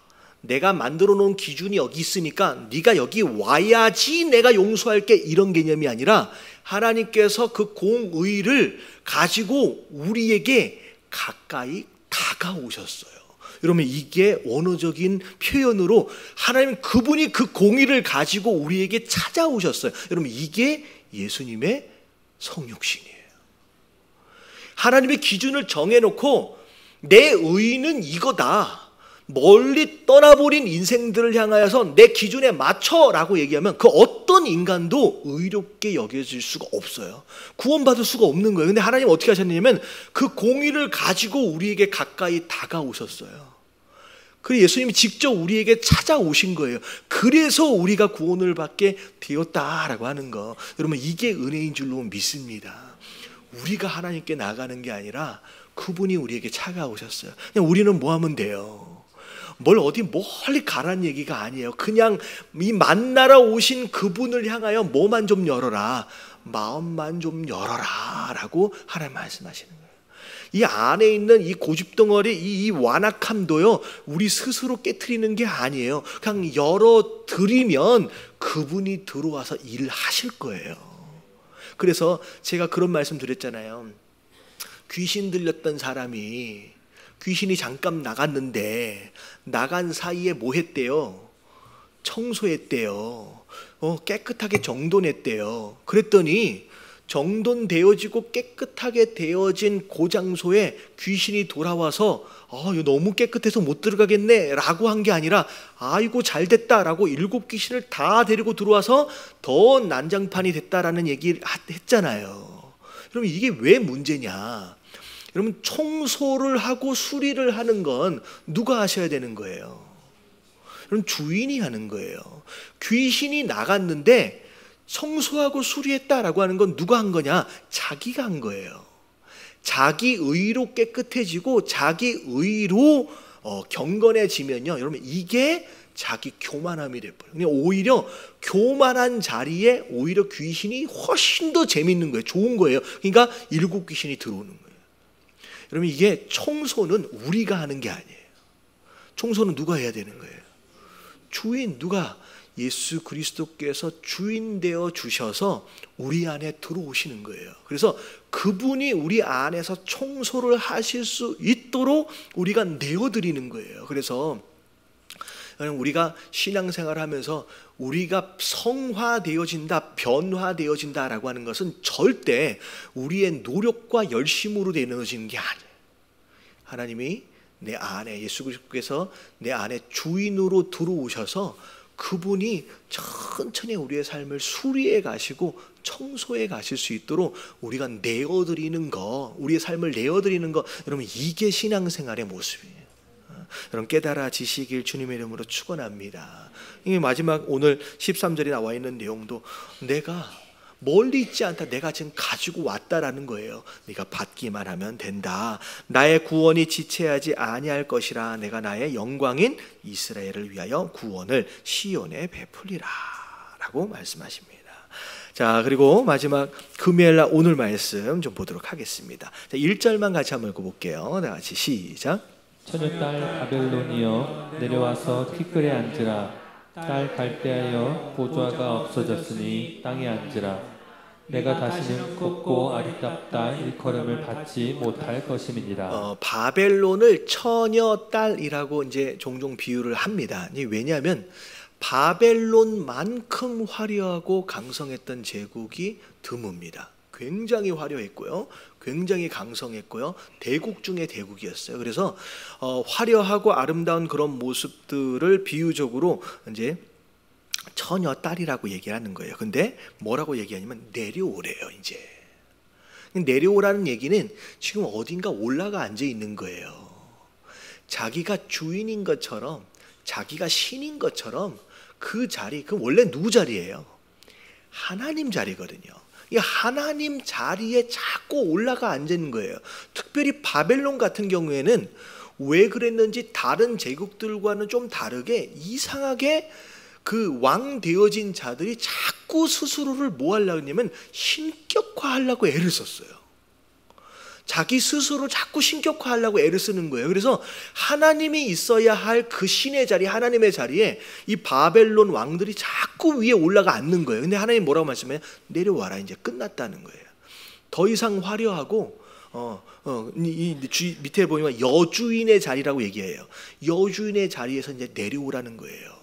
내가 만들어 놓은 기준이 여기 있으니까 네가 여기 와야지 내가 용서할게 이런 개념이 아니라 하나님께서 그 공의를 가지고 우리에게 가까이 다가오셨어요. 여러분 이게 원어적인 표현으로 하나님 그분이 그 공의를 가지고 우리에게 찾아오셨어요. 여러분 이게 예수님의 성육신이에요. 하나님의 기준을 정해놓고 내 의는 이거다. 멀리 떠나버린 인생들을 향하여서 내 기준에 맞춰라고 얘기하면 그 어떤 인간도 의롭게 여겨질 수가 없어요. 구원받을 수가 없는 거예요. 근데 하나님 어떻게 하셨냐면 그 공의를 가지고 우리에게 가까이 다가오셨어요. 그래서 예수님이 직접 우리에게 찾아오신 거예요. 그래서 우리가 구원을 받게 되었다라고 하는 거. 여러분 이게 은혜인 줄로 믿습니다. 우리가 하나님께 나가는 게 아니라 그분이 우리에게 찾아오셨어요. 그냥 우리는 뭐 하면 돼요? 뭘 어디 멀리 가라는 얘기가 아니에요. 그냥 이 만나러 오신 그분을 향하여 뭐만 좀 열어라. 마음만 좀 열어라 라고 하나님 말씀하시는 거예요. 이 안에 있는 이 고집덩어리 이 완악함도요 우리 스스로 깨트리는 게 아니에요. 그냥 열어드리면 그분이 들어와서 일을 하실 거예요. 그래서 제가 그런 말씀 드렸잖아요. 귀신 들렸던 사람이 귀신이 잠깐 나갔는데 나간 사이에 뭐 했대요? 청소했대요. 깨끗하게 정돈했대요. 그랬더니 정돈되어지고 깨끗하게 되어진 그 장소에 귀신이 돌아와서 이거 너무 깨끗해서 못 들어가겠네 라고 한 게 아니라 아이고 잘 됐다 라고 7 귀신을 다 데리고 들어와서 더 난장판이 됐다라는 얘기를 했잖아요. 그럼 이게 왜 문제냐? 여러분 청소를 하고 수리를 하는 건 누가 하셔야 되는 거예요? 여러분 주인이 하는 거예요. 귀신이 나갔는데 청소하고 수리했다라고 하는 건 누가 한 거냐? 자기가 한 거예요. 자기 의로 깨끗해지고 자기 의로 경건해지면요 여러분 이게 자기 교만함이 돼버려요. 그냥 오히려 교만한 자리에 오히려 귀신이 훨씬 더 재밌는 거예요. 좋은 거예요. 그러니까 7 귀신이 들어오는 거예요. 여러분 이게 청소는 우리가 하는 게 아니에요. 청소는 누가 해야 되는 거예요? 주인 누가? 예수 그리스도께서 주인 되어 주셔서 우리 안에 들어오시는 거예요. 그래서 그분이 우리 안에서 청소를 하실 수 있도록 우리가 내어드리는 거예요. 그래서 우리가 신앙생활을 하면서 우리가 성화되어진다, 변화되어진다라고 하는 것은 절대 우리의 노력과 열심으로 되어지는 게 아니에요. 하나님이 내 안에 예수 그리스도께서 내 안에 주인으로 들어오셔서 그분이 천천히 우리의 삶을 수리해 가시고 청소해 가실 수 있도록 우리가 내어드리는 거, 우리의 삶을 내어드리는 거, 여러분 이게 신앙생활의 모습이에요. 여러분 깨달아지시길 주님의 이름으로 축원합니다. 이게 마지막 오늘 13절에 나와 있는 내용도 내가 멀리 있지 않다. 내가 지금 가지고 왔다라는 거예요. 네가 받기만 하면 된다. 나의 구원이 지체하지 아니할 것이라. 내가 나의 영광인 이스라엘을 위하여 구원을 시온에 베풀리라 라고 말씀하십니다. 자 그리고 마지막 금요일날 오늘 말씀 좀 보도록 하겠습니다. 자, 1절만 같이 한번 읽어볼게요. 다 같이 시작. 처녀딸 바벨론이여 내려와서 티끌에 앉으라. 딸 갈대하여 보좌가 없어졌으니 땅에 앉으라. 내가 다시는 곱고 아리답다 일컬음을 받지 못할 것임이니라. 바벨론을 처녀 딸이라고 이제 종종 비유를 합니다. 왜냐하면 바벨론만큼 화려하고 강성했던 제국이 드뭅니다. 굉장히 화려했고요, 굉장히 강성했고요, 대국 중의 대국이었어요. 그래서 화려하고 아름다운 그런 모습들을 비유적으로 이제 처녀 딸이라고 얘기하는 거예요. 근데 뭐라고 얘기하냐면 내려오래요. 이제 내려오라는 얘기는 지금 어딘가 올라가 앉아 있는 거예요. 자기가 주인인 것처럼, 자기가 신인 것처럼 그 자리, 그 원래 누구 자리예요? 하나님 자리거든요. 이 하나님 자리에 자꾸 올라가 앉아 있는 거예요. 특별히 바벨론 같은 경우에는 왜 그랬는지 다른 제국들과는 좀 다르게 이상하게 그 왕 되어진 자들이 자꾸 스스로를 뭐 하려고 했냐면 신격화하려고 애를 썼어요. 자기 스스로 자꾸 신격화하려고 애를 쓰는 거예요. 그래서 하나님이 있어야 할 그 신의 자리, 하나님의 자리에 이 바벨론 왕들이 자꾸 위에 올라가 앉는 거예요. 근데 하나님 뭐라고 말씀해요? 내려와라, 이제 끝났다는 거예요. 더 이상 화려하고 밑에 보면 여주인의 자리라고 얘기해요. 여주인의 자리에서 이제 내려오라는 거예요.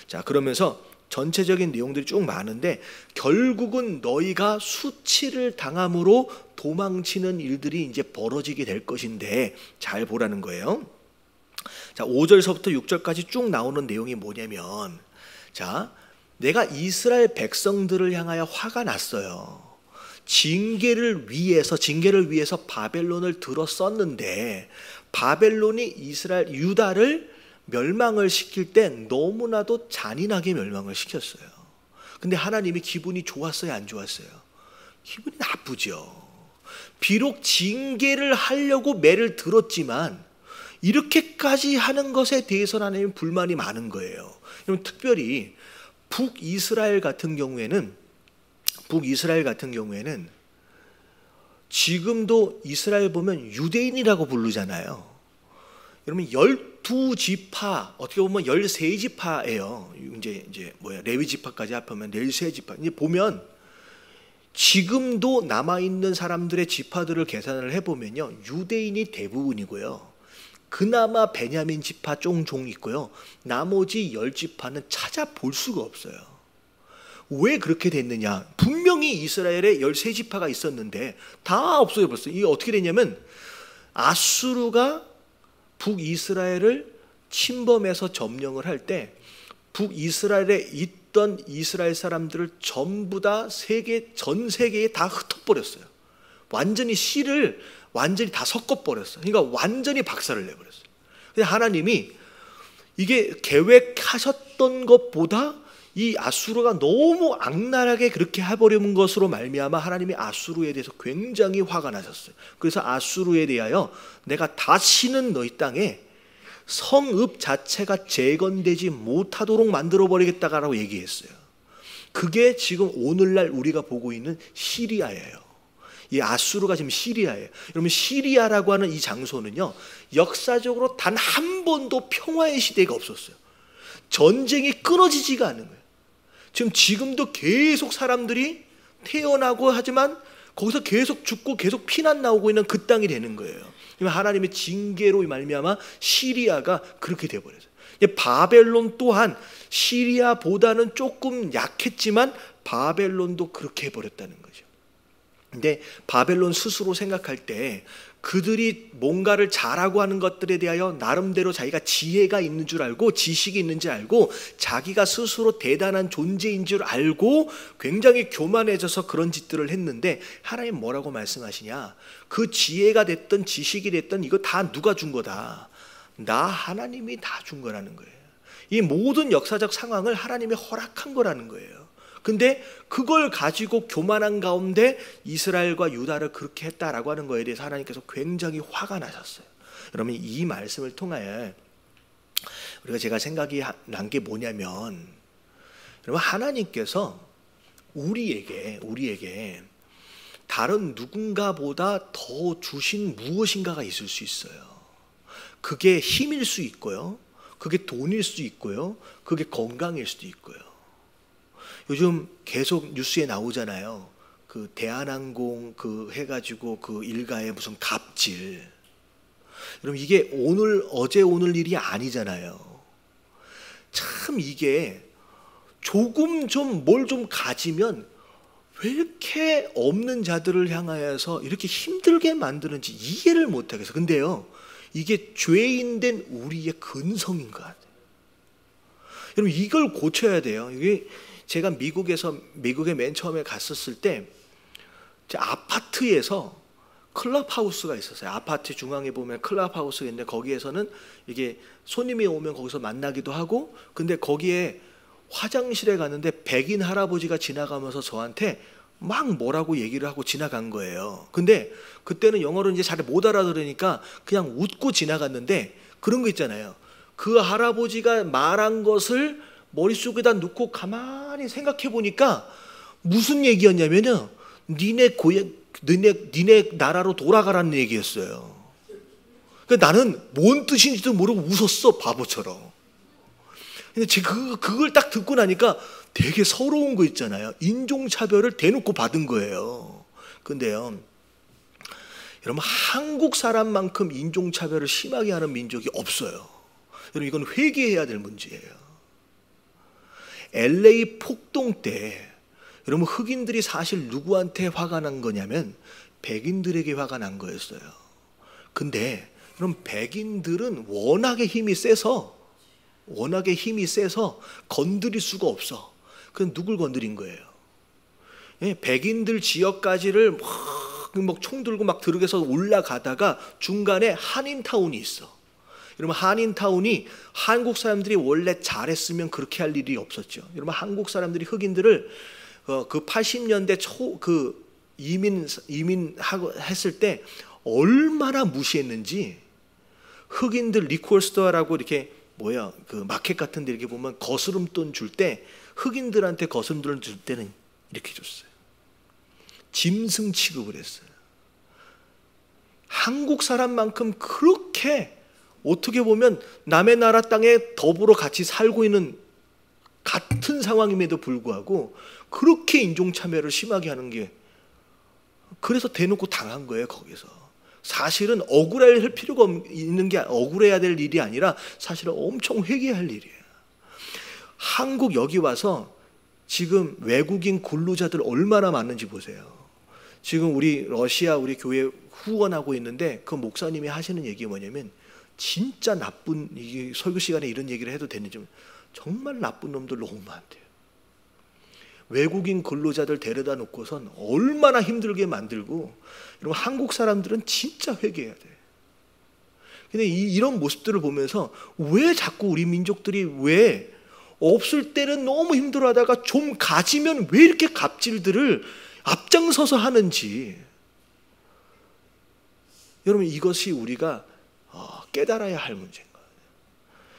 자, 그러면서 전체적인 내용들이 쭉 많은데 결국은 너희가 수치를 당함으로 도망치는 일들이 이제 벌어지게 될 것인데 잘 보라는 거예요. 자, 5절서부터 6절까지 쭉 나오는 내용이 뭐냐면, 자, 내가 이스라엘 백성들을 향하여 화가 났어요. 징계를 위해서 바벨론을 들었었는데 바벨론이 이스라엘 유다를 멸망을 시킬 때 너무나도 잔인하게 멸망을 시켰어요. 근데 하나님이 기분이 좋았어요, 안 좋았어요? 기분이 나쁘죠. 비록 징계를 하려고 매를 들었지만 이렇게까지 하는 것에 대해서는 하나님 불만이 많은 거예요. 그럼 특별히 북이스라엘 같은 경우에는 지금도 이스라엘 보면 유대인이라고 부르잖아요. 여러분 12지파, 어떻게 보면 13지파예요. 이제 레위 지파까지 합하면 13지파. 이제 보면 지금도 남아 있는 사람들의 지파들을 계산을 해 보면요, 유대인이 대부분이고요. 그나마 베냐민 지파 쫑종 있고요. 나머지 10지파는 찾아볼 수가 없어요. 왜 그렇게 됐느냐? 분명히 이스라엘에 13지파가 있었는데 다 없어져 버렸어요. 이게 어떻게 됐냐면 아수르가 북이스라엘을 침범해서 점령을 할 때 북이스라엘에 있던 이스라엘 사람들을 전부 다 전 세계에 다 흩어버렸어요. 완전히 씨를 완전히 다 섞어버렸어요. 그러니까 완전히 박살을 내버렸어요. 근데 하나님이 이게 계획하셨던 것보다 이 아수르가 너무 악랄하게 그렇게 해버리는 것으로 말미암아 하나님이 아수르에 대해서 굉장히 화가 나셨어요. 그래서 아수르에 대하여 내가 다시는 너희 땅에 성읍 자체가 재건되지 못하도록 만들어버리겠다라고 얘기했어요. 그게 지금 오늘날 우리가 보고 있는 시리아예요. 이 아수르가 지금 시리아예요. 여러분, 시리아라고 하는 이 장소는요, 역사적으로 단 한 번도 평화의 시대가 없었어요. 전쟁이 끊어지지가 않는 거예요. 지금도 계속 사람들이 태어나고 하지만 거기서 계속 죽고 계속 피난 나오고 있는 그 땅이 되는 거예요. 하나님의 징계로 말미암아 시리아가 그렇게 되어버렸어요. 바벨론 또한 시리아보다는 조금 약했지만 바벨론도 그렇게 해버렸다는 거죠. 근데 바벨론 스스로 생각할 때 그들이 뭔가를 잘하고 하는 것들에 대하여 나름대로 자기가 지혜가 있는 줄 알고, 지식이 있는 줄 알고, 자기가 스스로 대단한 존재인 줄 알고 굉장히 교만해져서 그런 짓들을 했는데 하나님 뭐라고 말씀하시냐? 그 지혜가 됐든 지식이 됐든 이거 다 누가 준 거다? 나 하나님이 다 준 거라는 거예요. 이 모든 역사적 상황을 하나님이 허락한 거라는 거예요. 근데 그걸 가지고 교만한 가운데 이스라엘과 유다를 그렇게 했다라고 하는 거에 대해서 하나님께서 굉장히 화가 나셨어요. 여러분, 이 말씀을 통하여 제가 생각이 난 게 뭐냐면, 여러분, 하나님께서 우리에게 다른 누군가보다 더 주신 무엇인가가 있을 수 있어요. 그게 힘일 수 있고요, 그게 돈일 수 있고요, 그게 건강일 수도 있고요. 요즘 계속 뉴스에 나오잖아요. 그 대한항공 해가지고 그 일가의 무슨 갑질. 여러분, 이게 어제 오늘 일이 아니잖아요. 참 이게 조금 좀 뭘 좀 가지면 왜 이렇게 없는 자들을 향하여서 이렇게 힘들게 만드는지 이해를 못하겠어요. 근데요, 이게 죄인된 우리의 근성인 것 같아요. 여러분, 이걸 고쳐야 돼요. 이게 제가 미국에 맨 처음에 갔었을 때 아파트에서 클럽하우스가 있었어요. 아파트 중앙에 보면 클럽하우스가 있는데 거기에서는 이게 손님이 오면 거기서 만나기도 하고, 근데 거기에 화장실에 갔는데 백인 할아버지가 지나가면서 저한테 막 뭐라고 얘기를 하고 지나간 거예요. 근데 그때는 영어를 이제 잘 못 알아들으니까 그냥 웃고 지나갔는데, 그런 거 있잖아요. 그 할아버지가 말한 것을 머릿속에다 넣고 가만히 생각해 보니까 무슨 얘기였냐면요, 니네 나라로 돌아가라는 얘기였어요. 그러니까 나는 뭔 뜻인지도 모르고 웃었어, 바보처럼. 근데 제가 그걸 딱 듣고 나니까 되게 서러운 거 있잖아요. 인종차별을 대놓고 받은 거예요. 근데요, 여러분, 한국 사람만큼 인종차별을 심하게 하는 민족이 없어요. 여러분, 이건 회개해야 될 문제예요. LA 폭동 때 여러분, 흑인들이 사실 누구한테 화가 난 거냐면 백인들에게 화가 난 거였어요. 근데 여러분, 백인들은 워낙에 힘이 세서 건드릴 수가 없어. 그럼 누굴 건드린 거예요? 예, 백인들 지역까지를 막 총 들고 막 들어가서 올라가다가 중간에 한인타운이 있어. 여러분, 한인타운이 한국 사람들이 원래 잘했으면 그렇게 할 일이 없었죠. 여러분, 한국 사람들이 흑인들을 그 80년대 이민하고 했을 때 얼마나 무시했는지, 흑인들 리코어스토어라고 이렇게 그 마켓 같은 데 이렇게 보면 거스름돈 줄 때, 흑인들한테 거스름돈을 줄 때는 이렇게 줬어요. 짐승 취급을 했어요. 한국 사람만큼 그렇게 어떻게 보면 남의 나라 땅에 더불어 같이 살고 있는 같은 상황임에도 불구하고 그렇게 인종차별을 심하게 하는 게, 그래서 대놓고 당한 거예요. 거기서 사실은 억울할 필요가 있는 게, 억울해야 될 일이 아니라 사실은 엄청 회개할 일이에요. 한국 여기 와서 지금 외국인 근로자들 얼마나 많은지 보세요. 지금 우리 러시아 우리 교회 후원하고 있는데 그 목사님이 하시는 얘기가 뭐냐면, 진짜 나쁜, 이게 설교 시간에 이런 얘기를 해도 되는지, 정말 나쁜 놈들 너무 많대요. 외국인 근로자들 데려다 놓고선 얼마나 힘들게 만들고. 여러분, 한국 사람들은 진짜 회개해야 돼. 근데 이런 모습들을 보면서 왜 자꾸 우리 민족들이 왜 없을 때는 너무 힘들어하다가 좀 가지면 왜 이렇게 갑질들을 앞장서서 하는지, 여러분, 이것이 우리가 깨달아야 할 문제인 거예요.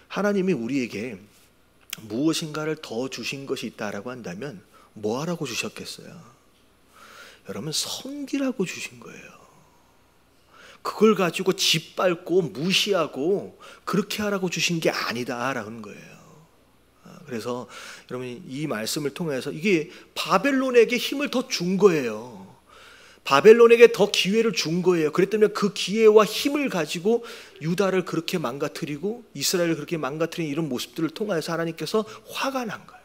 하나님이 우리에게 무엇인가를 더 주신 것이 있다라고 한다면 뭐 하라고 주셨겠어요? 여러분, 섬기라고 주신 거예요. 그걸 가지고 짓밟고 무시하고 그렇게 하라고 주신 게 아니다라는 거예요. 그래서 여러분, 이 말씀을 통해서 이게 바벨론에게 힘을 더 준 거예요. 바벨론에게 더 기회를 준 거예요. 그랬더니 그 기회와 힘을 가지고 유다를 그렇게 망가뜨리고 이스라엘을 그렇게 망가뜨린 이런 모습들을 통해서 하나님께서 화가 난 거예요.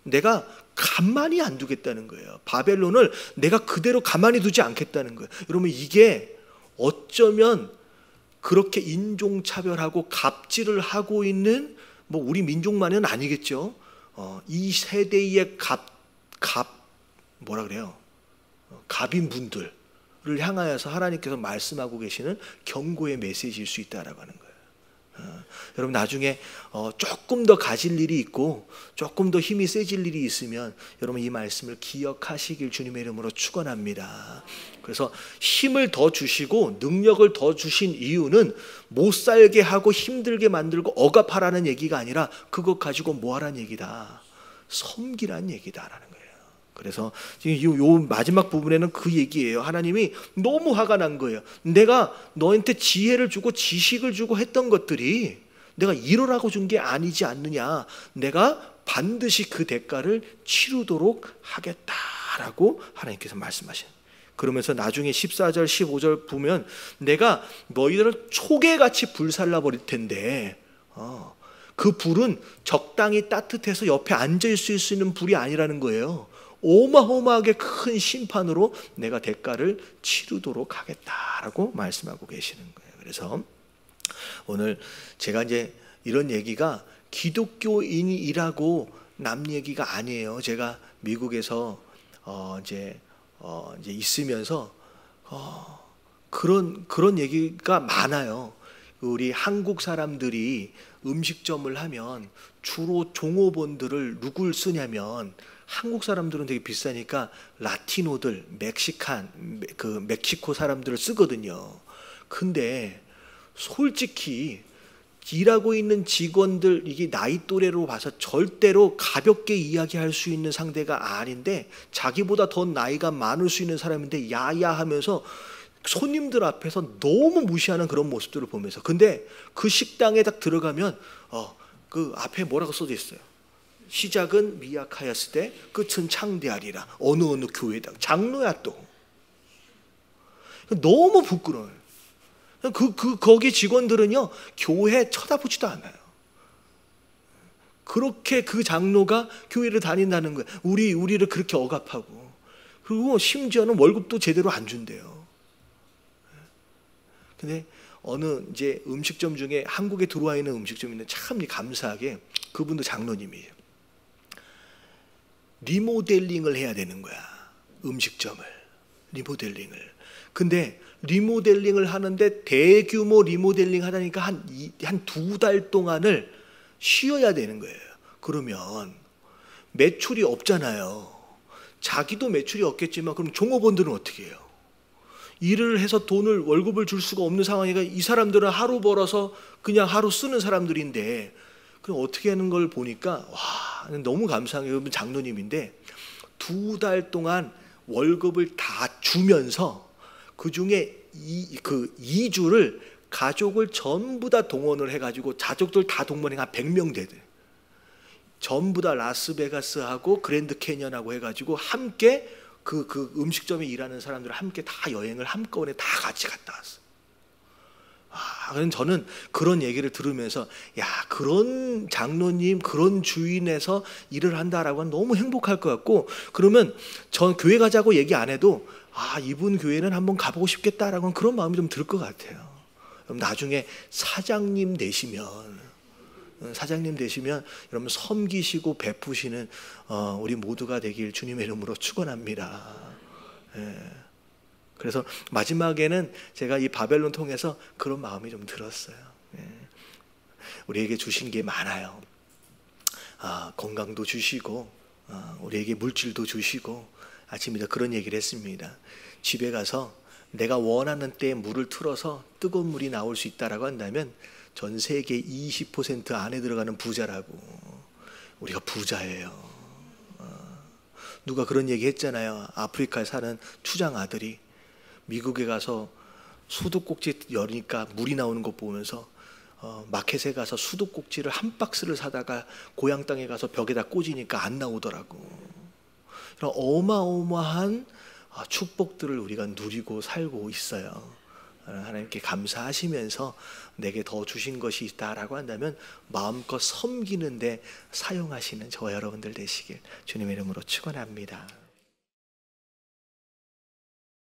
내가 가만히 안 두겠다는 거예요. 바벨론을 내가 그대로 가만히 두지 않겠다는 거예요. 여러분, 이게 어쩌면 그렇게 인종차별하고 갑질을 하고 있는, 뭐 우리 민족만은 아니겠죠. 이 세대의 뭐라 그래요? 갑인 분들을 향하여서 하나님께서 말씀하고 계시는 경고의 메시지일 수 있다라고 하는 거예요. 여러분, 나중에 조금 더 가질 일이 있고 조금 더 힘이 세질 일이 있으면 여러분, 이 말씀을 기억하시길 주님의 이름으로 축원합니다. 그래서 힘을 더 주시고 능력을 더 주신 이유는 못 살게 하고 힘들게 만들고 억압하라는 얘기가 아니라 그것 가지고 뭐하라는 얘기다, 섬기라는 얘기다라는 거예요. 그래서 지금 요 마지막 부분에는 그 얘기예요. 하나님이 너무 화가 난 거예요. 내가 너한테 지혜를 주고 지식을 주고 했던 것들이 내가 이러라고 준 게 아니지 않느냐. 내가 반드시 그 대가를 치르도록 하겠다라고 하나님께서 말씀하시는. 그러면서 나중에 14절 15절 보면 내가 너희들을 초계같이 불살라 버릴 텐데 그 불은 적당히 따뜻해서 옆에 앉아 있을 수 있는 불이 아니라는 거예요. 어마어마하게 큰 심판으로 내가 대가를 치르도록 하겠다라고 말씀하고 계시는 거예요. 그래서 오늘 제가 이제 이런 얘기가 기독교인이라고 남 얘기가 아니에요. 제가 미국에서 이제 있으면서 그런 얘기가 많아요. 우리 한국 사람들이 음식점을 하면 주로 종업원들을 누굴 쓰냐면, 한국 사람들은 되게 비싸니까 라티노들, 멕시코 사람들을 쓰거든요. 근데 솔직히 일하고 있는 직원들, 이게 나이 또래로 봐서 절대로 가볍게 이야기할 수 있는 상대가 아닌데, 자기보다 더 나이가 많을 수 있는 사람인데 야야 하면서 손님들 앞에서 너무 무시하는 그런 모습들을 보면서, 근데 그 식당에 딱 들어가면 그 앞에 뭐라고 써져 있어요. 시작은 미약하였으되 끝은 창대하리라. 어느 교회다. 장로야 또. 너무 부끄러워요. 거기 직원들은요, 교회 쳐다보지도 않아요. 그렇게 그 장로가 교회를 다닌다는 거예요. 우리를 그렇게 억압하고, 그리고 심지어는 월급도 제대로 안 준대요. 근데 어느 이제 음식점 중에 한국에 들어와 있는 음식점인데 참 감사하게 그분도 장로님이에요. 리모델링을 해야 되는 거야. 음식점을 리모델링을. 근데 리모델링을 하는데 대규모 리모델링 하다니까 한 2달 동안을 쉬어야 되는 거예요. 그러면 매출이 없잖아요. 자기도 매출이 없겠지만 그럼 종업원들은 어떻게 해요? 일을 해서 월급을 줄 수가 없는 상황이니까 이 사람들은 하루 벌어서 그냥 하루 쓰는 사람들인데, 그럼 어떻게 하는 걸 보니까 와, 너무 감사해요. 장로님인데 2달 동안 월급을 다 주면서 그중에 2주를 가족을 전부 다 동원을 해가지고, 가족들 다 동원해 한 100명 되대. 전부 다 라스베가스하고 그랜드 캐니언하고 해가지고 함께 그 음식점에 일하는 사람들 함께 다 여행을 한꺼번에 다 같이 갔다 왔어. 그래서 저는 그런 얘기를 들으면서, 야, 그런 장로님, 그런 주인에서 일을 한다라고 하면 너무 행복할 것 같고, 그러면 전 교회 가자고 얘기 안 해도 이분 교회는 한번 가보고 싶겠다라고 하는 그런 마음이 좀 들 것 같아요. 그럼 나중에 사장님 되시면 여러분 섬기시고 베푸시는 우리 모두가 되길 주님의 이름으로 축원합니다. 그래서 마지막에는 제가 이 바벨론 통해서 그런 마음이 좀 들었어요. 우리에게 주신 게 많아요. 건강도 주시고 우리에게 물질도 주시고, 아침에 그런 얘기를 했습니다. 집에 가서 내가 원하는 때에 물을 틀어서 뜨거운 물이 나올 수 있다라고 한다면 전 세계 20% 안에 들어가는 부자라고. 우리가 부자예요. 누가 그런 얘기 했잖아요. 아프리카에 사는 추장 아들이 미국에 가서 수도꼭지 열니까 물이 나오는 것 보면서 마켓에 가서 수도꼭지를 한 박스를 사다가 고향 땅에 가서 벽에다 꽂으니까 안 나오더라고. 그런 어마어마한 축복들을 우리가 누리고 살고 있어요. 하나님께 감사하시면서 내게 더 주신 것이 있다라고 한다면 마음껏 섬기는데 사용하시는 저와 여러분들 되시길 주님의 이름으로 축원합니다.